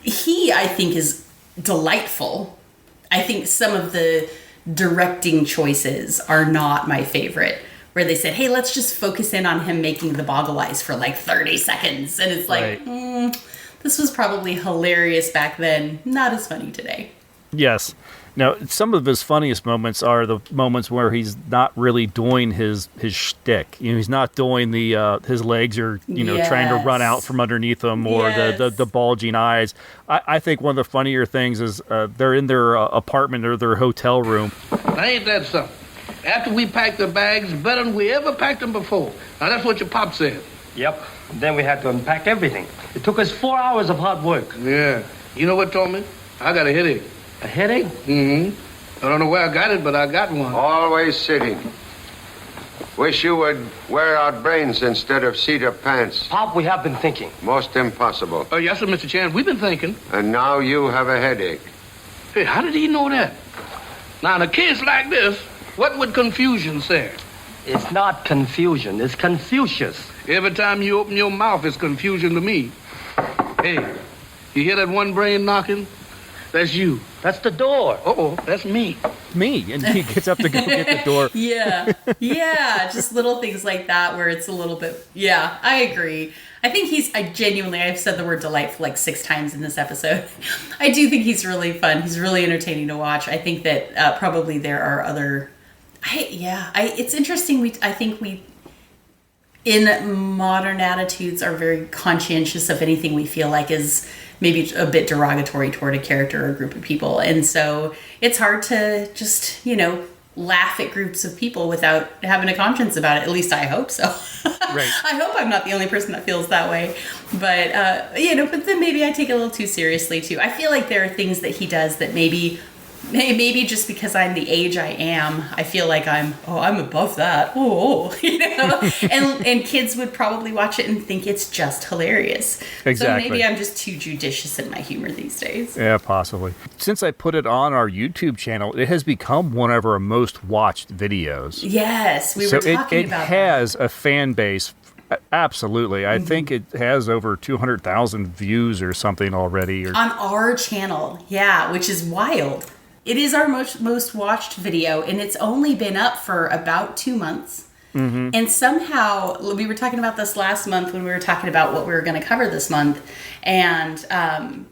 he, I think, is delightful. I think some of the directing choices are not my favorite, where they said, hey, let's just focus in on him making the boggle eyes for like 30 seconds. And it's like, this was probably hilarious back then, not as funny today. Yes. Now, some of his funniest moments are the moments where he's not really doing his shtick. You know, he's not doing the his legs are trying to run out from underneath him, or the bulging eyes. I think one of the funnier things is they're in their apartment or their hotel room. Now, ain't that something? After we packed the bags, better than we ever packed them before. Now, that's what your pop said. Yep. Then we had to unpack everything. It took us 4 hours of hard work. Yeah. You know what told me? I got a headache. A headache? Mm-hmm. I don't know where I got it, but I got one. Always sitting. Wish you would wear out brains instead of cedar pants. Pop, we have been thinking. Most impossible. Oh, yes, sir, Mr. Chan. We've been thinking. And now you have a headache. Hey, how did he know that? Now, in a case like this, what would confusion say? It's not confusion. It's Confucius. Every time you open your mouth, it's confusion to me. Hey, you hear that one brain knocking? That's you. That's the door. Uh-oh, that's me. Me. And he gets up to go get the door. Yeah. Just little things like that where it's a little bit, I agree. I think I've said the word delightful like 6 times in this episode. I do think he's really fun. He's really entertaining to watch. I think that probably there are other, it's interesting. I think we, in modern attitudes, are very conscientious of anything we feel like is maybe a bit derogatory toward a character or a group of people. And so it's hard to just, laugh at groups of people without having a conscience about it. At least I hope so. Right. I hope I'm not the only person that feels that way. But, but then maybe I take it a little too seriously too. I feel like there are things that he does that maybe just because I'm the age I am, I feel like I'm above that. And kids would probably watch it and think it's just hilarious. Exactly. So maybe I'm just too judicious in my humor these days. Yeah, possibly. Since I put it on our YouTube channel, it has become one of our most watched videos. Yes, we were talking about it has a fan base. Absolutely. I think it has over 200,000 views or something already. On our channel, which is wild. It is our most watched video, and it's only been up for about 2 months. Mm-hmm. And somehow, we were talking about this last month when we were talking about what we were going to cover this month, and I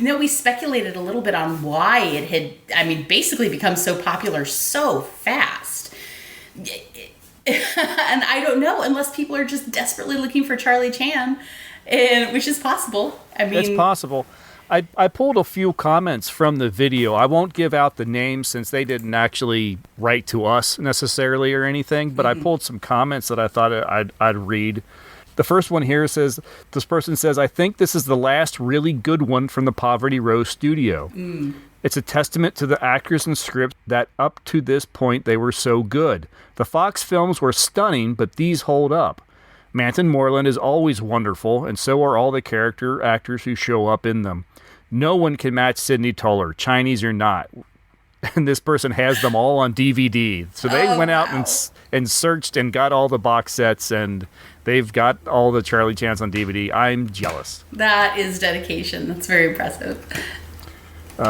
know we speculated a little bit on why it had, basically become so popular so fast. And I don't know, unless people are just desperately looking for Charlie Chan, which is possible. It's possible. I pulled a few comments from the video. I won't give out the names since they didn't actually write to us necessarily or anything, but I pulled some comments that I thought I'd read. The first one here says, this person says, I think this is the last really good one from the Poverty Row studio. It's a testament to the actors and script that up to this point they were so good. The Fox films were stunning, but these hold up. Manton Moreland is always wonderful, and so are all the character actors who show up in them. No one can match Sidney Toller, Chinese or not. And this person has them all on DVD. So they went out and searched and got all the box sets, and they've got all the Charlie Chans on DVD. I'm jealous. That is dedication. That's very impressive.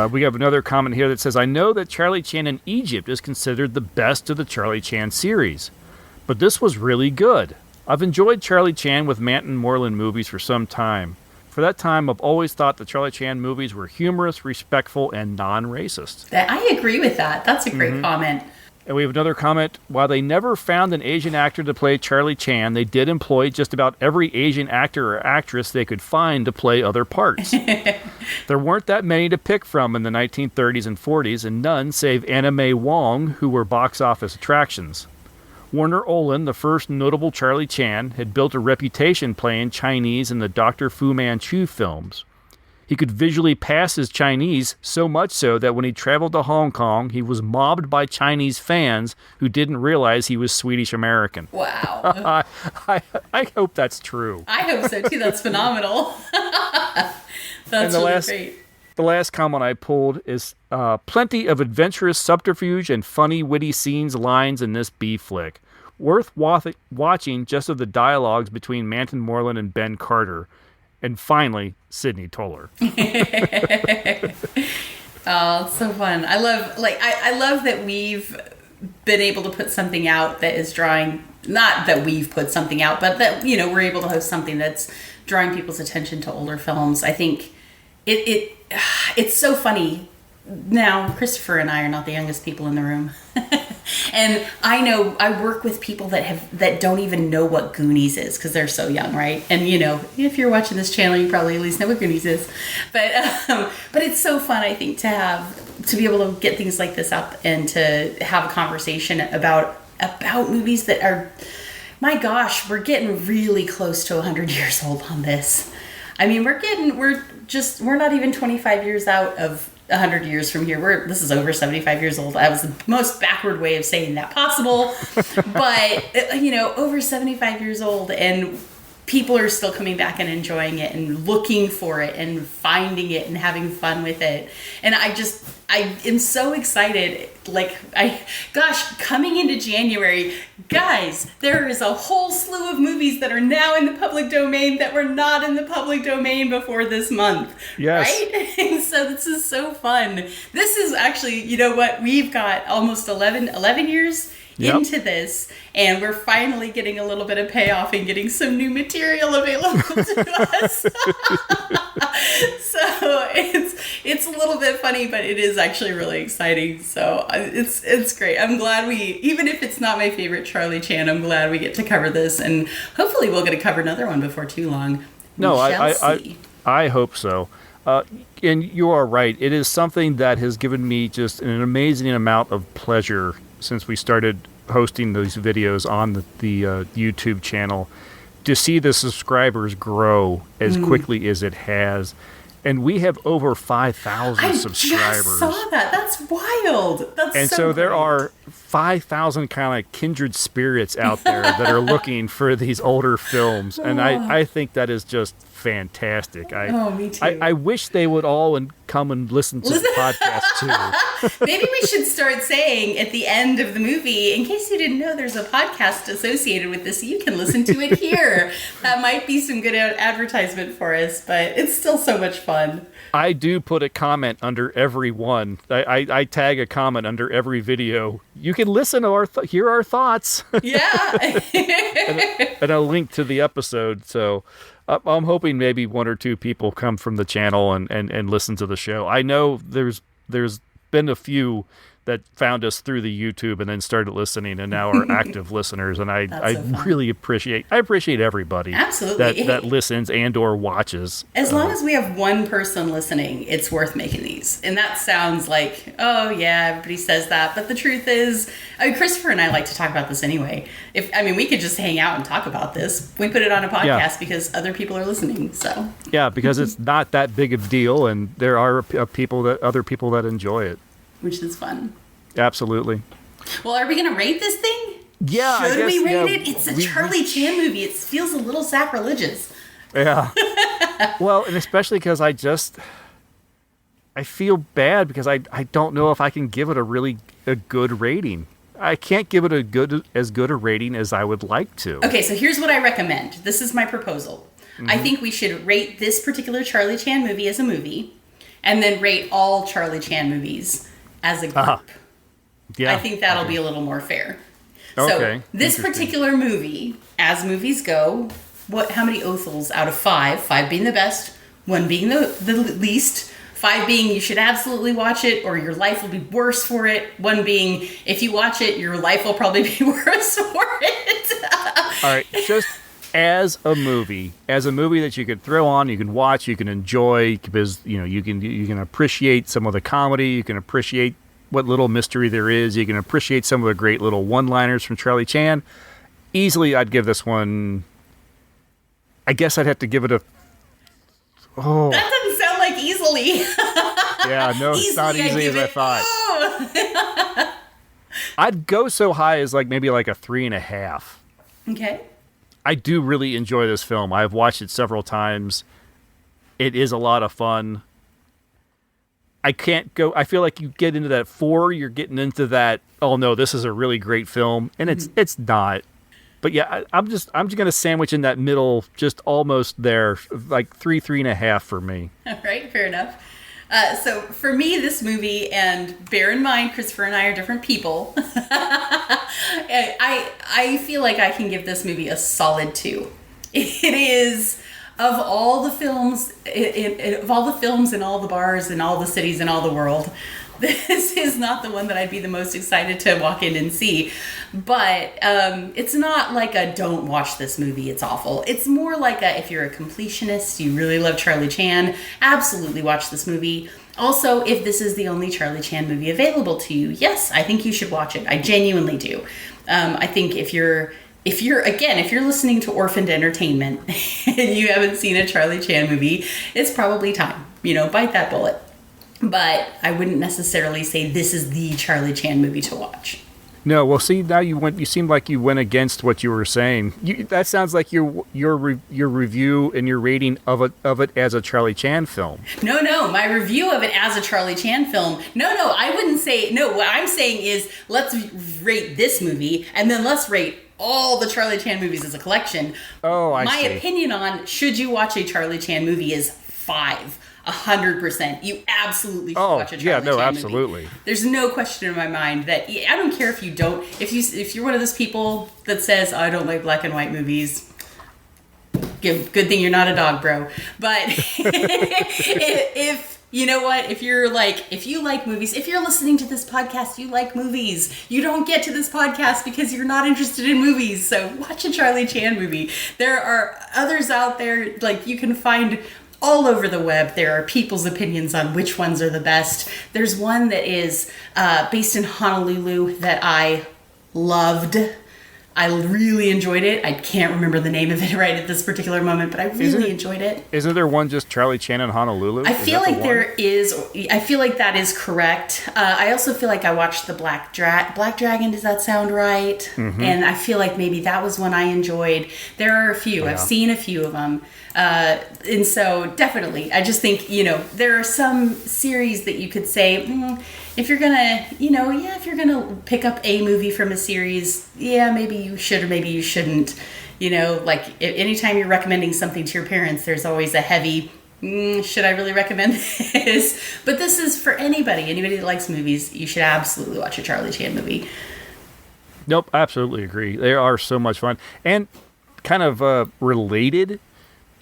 We have another comment here that says, I know that Charlie Chan in Egypt is considered the best of the Charlie Chan series, but this was really good. I've enjoyed Charlie Chan with Manton Moreland movies for some time. For that time, I've always thought the Charlie Chan movies were humorous, respectful, and non-racist. I agree with that. That's a great comment. And we have another comment. While they never found an Asian actor to play Charlie Chan, they did employ just about every Asian actor or actress they could find to play other parts. There weren't that many to pick from in the 1930s and 40s, and none save Anna May Wong, who were box office attractions. Warner Olin, the first notable Charlie Chan, had built a reputation playing Chinese in the Dr. Fu Manchu films. He could visually pass his Chinese, so much so that when he traveled to Hong Kong, he was mobbed by Chinese fans who didn't realize he was Swedish American. Wow. I hope that's true. I hope so too. That's phenomenal. That's really great. The last comment I pulled is plenty of adventurous subterfuge and funny, witty scenes, lines in this B flick. Worth watching just of the dialogues between Manton Moreland and Ben Carter. And finally, Sidney Toller. Oh, it's so fun. I love that we've been able to put something out that is drawing, not that we've put something out, but that, we're able to host something that's drawing people's attention to older films. I think it's so funny. Now, Christopher and I are not the youngest people in the room. And I know I work with people that don't even know what Goonies is because they're so young, right? And if you're watching this channel, you probably at least know what Goonies is. But it's so fun, I think, to be able to get things like this up and to have a conversation about movies that are, my gosh, we're getting really close to 100 years old on this. I mean, we're not even 25 years out of 100 years from here. This is over 75 years old. That was the most backward way of saying that possible. But, over 75 years old, and people are still coming back and enjoying it and looking for it and finding it and having fun with it. And I am so excited. Coming into January, guys, there is a whole slew of movies that are now in the public domain that were not in the public domain before this month. Yes. Right? And so this is so fun. This is actually, we've got almost 11 years into this, and we're finally getting a little bit of payoff and getting some new material available to us. So it's a little bit funny, but it is actually really exciting. So it's great. I'm glad even if it's not my favorite Charlie Chan, I'm glad we get to cover this, and hopefully we'll get to cover another one before too long. I hope so. And you are right. It is something that has given me just an amazing amount of pleasure since we started hosting these videos on the YouTube channel, to see the subscribers grow as quickly as it has. And we have over 5,000 subscribers. I just saw that. That's wild. And so there are 5,000 kind of kindred spirits out there that are looking for these older films. And I think that is just fantastic. Me too. I wish they would all come and listen to the podcast too. Maybe we should start saying at the end of the movie, in case you didn't know, there's a podcast associated with this. You can listen to it here. That might be some good advertisement for us, but it's still so much fun. I do put a comment under every one. I tag a comment under every video. You can listen to hear our thoughts. Yeah. and a link to the episode. So I'm hoping maybe one or two people come from the channel and listen to the show. I know there's been a few that found us through the YouTube and then started listening and now are active listeners. And I really appreciate everybody Absolutely. that listens and or watches. As long as we have one person listening, it's worth making these. And that sounds like, oh yeah, everybody says that. But the truth is, Christopher and I like to talk about this anyway. We could just hang out and talk about this. We put it on a podcast because other people are listening. So yeah, because it's not that big of a deal, and there are other people that enjoy it. Which is fun. Absolutely. Well, are we going to rate this thing? Yeah, Should we rate it? It's a Charlie Chan movie. It feels a little sacrilegious. Yeah. Well, and especially because I feel bad because I don't know if I can give it a good rating. I can't give it as good a rating as I would like to. Okay, so here's what I recommend. This is my proposal. Mm-hmm. I think we should rate this particular Charlie Chan movie as a movie, and then rate all Charlie Chan movies as a group. Uh-huh. Yeah, I think that'll be a little more fair. So this particular movie, as movies go, how many Othels out of 5? 5 being the best, 1 being the least, 5 being you should absolutely watch it or your life will be worse for it, 1 being if you watch it, your life will probably be worse for it. All right, just as a movie that you could throw on, you can watch, you can enjoy, because you can appreciate some of the comedy, you can appreciate what little mystery there is. You can appreciate some of the great little one-liners from Charlie Chan. Easily, I'd give this one... I guess I'd have to give it a... Oh. That doesn't sound like easily. Yeah, no, it's not easy as I thought. I'd go so high as maybe like a 3.5. Okay. I do really enjoy this film. I've watched it several times. It is a lot of fun. I feel like you get into that 4, you're getting into that, oh no, this is a really great film. And it's not. But yeah, I'm just gonna sandwich in that middle, just almost there, like 3.5 for me. All right, fair enough. So for me, this movie, and bear in mind, Christopher and I are different people. I feel like I can give this movie a solid 2. It is, of all the films, of all the films in all the bars in all the cities in all the world, this is not the one that I'd be the most excited to walk in and see. But it's not like a don't watch this movie, it's awful. It's more like a, if you're a completionist, you really love Charlie Chan, absolutely watch this movie. Also, if this is the only Charlie Chan movie available to you, yes, I think you should watch it. I genuinely do. I think if you're listening to Orphaned Entertainment and you haven't seen a Charlie Chan movie, it's probably time. Bite that bullet. But I wouldn't necessarily say this is the Charlie Chan movie to watch. No, well, see, now you seemed like you went against what you were saying. That sounds like your review and your rating of it as a Charlie Chan film. No, my review of it as a Charlie Chan film. No, I wouldn't say. No, what I'm saying is let's rate this movie and then let's rate all the Charlie Chan movies as a collection. Oh, I see. My opinion on should you watch a Charlie Chan movie is 5. 100%. You absolutely should watch a Charlie Chan absolutely. movie. There's no question in my mind that I don't care if you don't. If you're one of those people that says I don't like black and white movies, good thing you're not a dog, bro. But if you know what, if you like movies, if you're listening to this podcast, you like movies. You don't get to this podcast because you're not interested in movies. So watch a Charlie Chan movie. There are others out there you can find all over the web. There are people's opinions on which ones are the best. There's one that is based in Honolulu that I loved. I really enjoyed it. I can't remember the name of it right at this particular moment, but I really enjoyed it. Isn't there one just Charlie Chan in Honolulu? I feel like there is. I feel like that is correct. I also feel like I watched the Black Dragon. Does that sound right? Mm-hmm. And I feel like maybe that was one I enjoyed. There are a few. Yeah. I've seen a few of them. And so definitely, I just think, there are some series that you could say, if you're gonna, if you're gonna pick up a movie from a series, yeah, maybe you should or maybe you shouldn't. Anytime you're recommending something to your parents, there's always a heavy, should I really recommend this? But this is for anybody that likes movies. You should absolutely watch a Charlie Chan movie. Nope, absolutely agree. They are so much fun. And kind of related,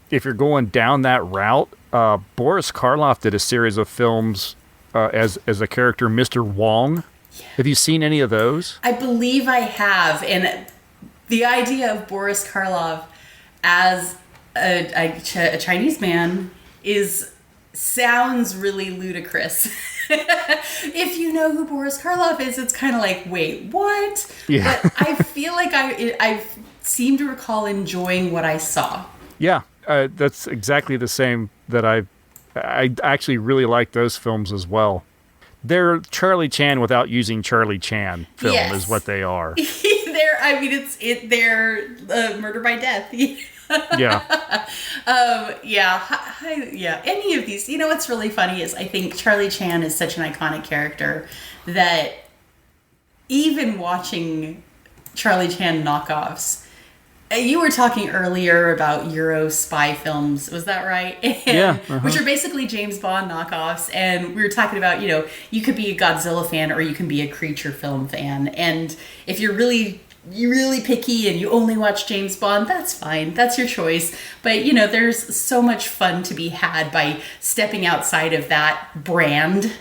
if you're going down that route, Boris Karloff did a series of films as a character, Mr. Wong. Yeah. Have you seen any of those? I believe I have. And the idea of Boris Karloff as a Chinese man sounds really ludicrous. If you know who Boris Karloff is, it's kind of like, wait, what? Yeah. But I feel like I seem to recall enjoying what I saw. Yeah. That's exactly the same that I actually really like those films as well. They're Charlie Chan without using Charlie Chan film is what they are. They're murder by death. Yeah. Yeah. Any of these, what's really funny is I think Charlie Chan is such an iconic character that even watching Charlie Chan knockoffs, you were talking earlier about Euro spy films, was that right? Yeah. Which are basically James Bond knockoffs. And we were talking about, you could be a Godzilla fan or you can be a creature film fan. And if you're really picky and you only watch James Bond, that's fine. That's your choice. But, there's so much fun to be had by stepping outside of that brand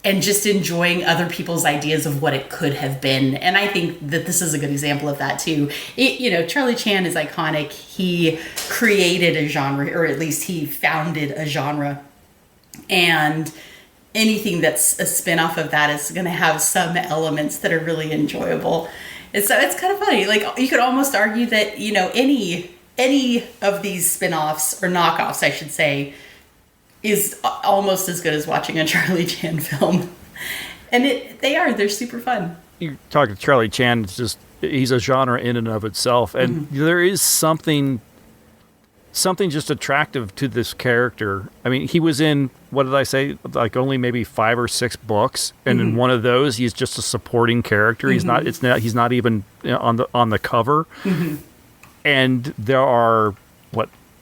and just enjoying other people's ideas of what it could have been. And I think that this is a good example of that too. Charlie Chan is iconic. He created a genre, or at least he founded a genre. And anything that's a spin-off of that is going to have some elements that are really enjoyable. And so it's kind of funny. Like, you could almost argue that, you know, any of these spin-offs, or knockoffs, I should say, is almost as good as watching a Charlie Chan film. And they're super fun. You talk to Charlie Chan, he's a genre in and of itself. And there is something just attractive to this character. I mean, he was in, what did I say, like only maybe 5 or 6 books, and in one of those he's just a supporting character. He's not even on the cover. And there are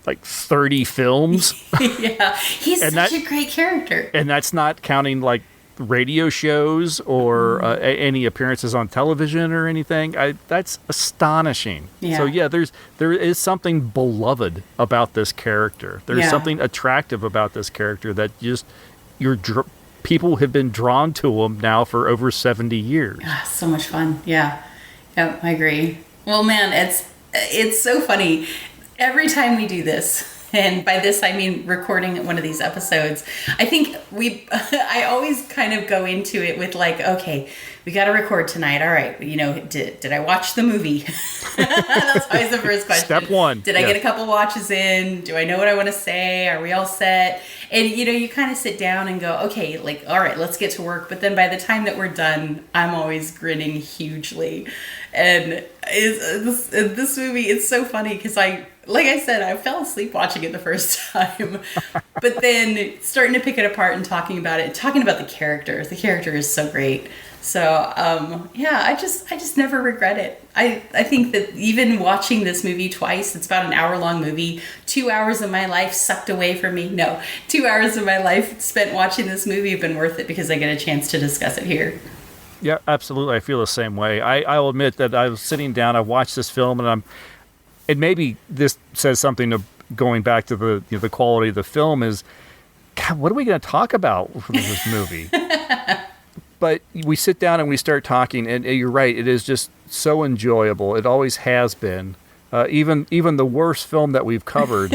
like 30 films. Yeah, he's such a great character. And that's not counting like radio shows or any appearances on television or anything. That's astonishing. Yeah. So yeah, there is something beloved about this character. There's something attractive about this character that just people have been drawn to him now for over 70 years. So much fun. Yeah, I agree. Well, man, it's so funny every time we do this. And by this, I mean recording one of these episodes. I think I always kind of go into it with like, okay, we got to record tonight. All right. You know, did I watch the movie? That's always the first question. Step one. Did I get a couple watches in? Do I know what I want to say? Are we all set? And, you know, you kind of sit down and go, okay, like, all right, let's get to work. But then by the time that we're done, I'm always grinning hugely. And this movie, it's so funny because like I said, I fell asleep watching it the first time, but then starting to pick it apart and talking about the characters. The character is so great. So, I just never regret it. I think that even watching this movie twice, it's about an hour-long movie, 2 hours of my life sucked away from me. No, 2 hours of my life spent watching this movie have been worth it because I get a chance to discuss it here. Yeah, absolutely. I feel the same way. I'll admit that I was sitting down, I watched this film, and maybe this says something to going back to the quality of the film is, God, what are we going to talk about from this movie? But we sit down and we start talking, and you're right, it is just so enjoyable. It always has been. Even the worst film that we've covered,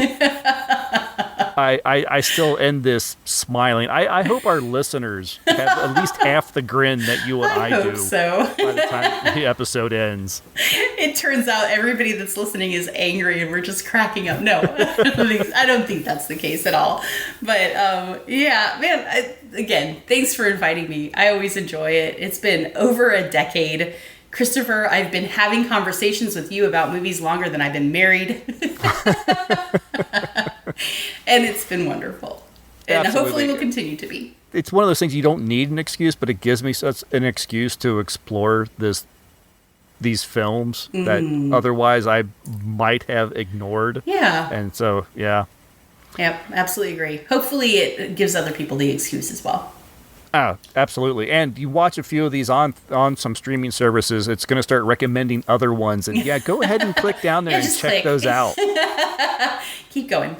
I still end this smiling. I hope our listeners have at least half the grin that you and I do so. By the time the episode ends. It turns out everybody that's listening is angry and we're just cracking up. No, I don't think that's the case at all. But yeah, man, again, thanks for inviting me. I always enjoy it. It's been over a decade. Christopher, I've been having conversations with you about movies longer than I've been married. And it's been wonderful. And Absolutely. Hopefully will continue to be. It's one of those things you don't need an excuse, but it gives me such an excuse to explore these films that otherwise I might have ignored. Yeah. And so, yeah. Yep, absolutely agree. Hopefully it gives other people the excuse as well. Oh, absolutely. And you watch a few of these on some streaming services, it's going to start recommending other ones. And yeah, go ahead and click down there and check those out. Keep going.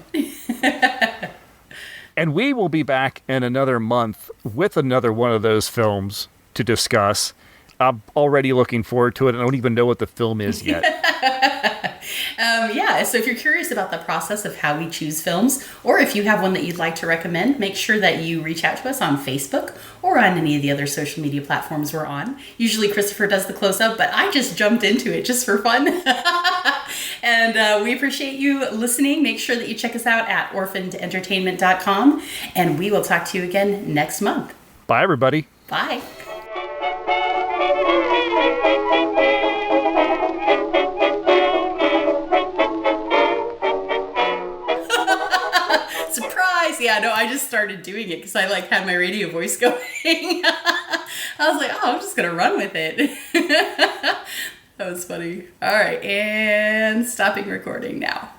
And we will be back in another month with another one of those films to discuss. I'm already looking forward to it. I don't even know what the film is yet. So if you're curious about the process of how we choose films, or if you have one that you'd like to recommend, make sure that you reach out to us on Facebook or on any of the other social media platforms we're on. Usually Christopher does the close-up, but I just jumped into it just for fun. And we appreciate you listening. Make sure that you check us out at orphanedentertainment.com, and we will talk to you again next month. Bye, everybody. Bye. Surprise! Yeah, no, I just started doing it because I had my radio voice going. I was like, oh, I'm just gonna run with it. That was funny. All right, and stopping recording now.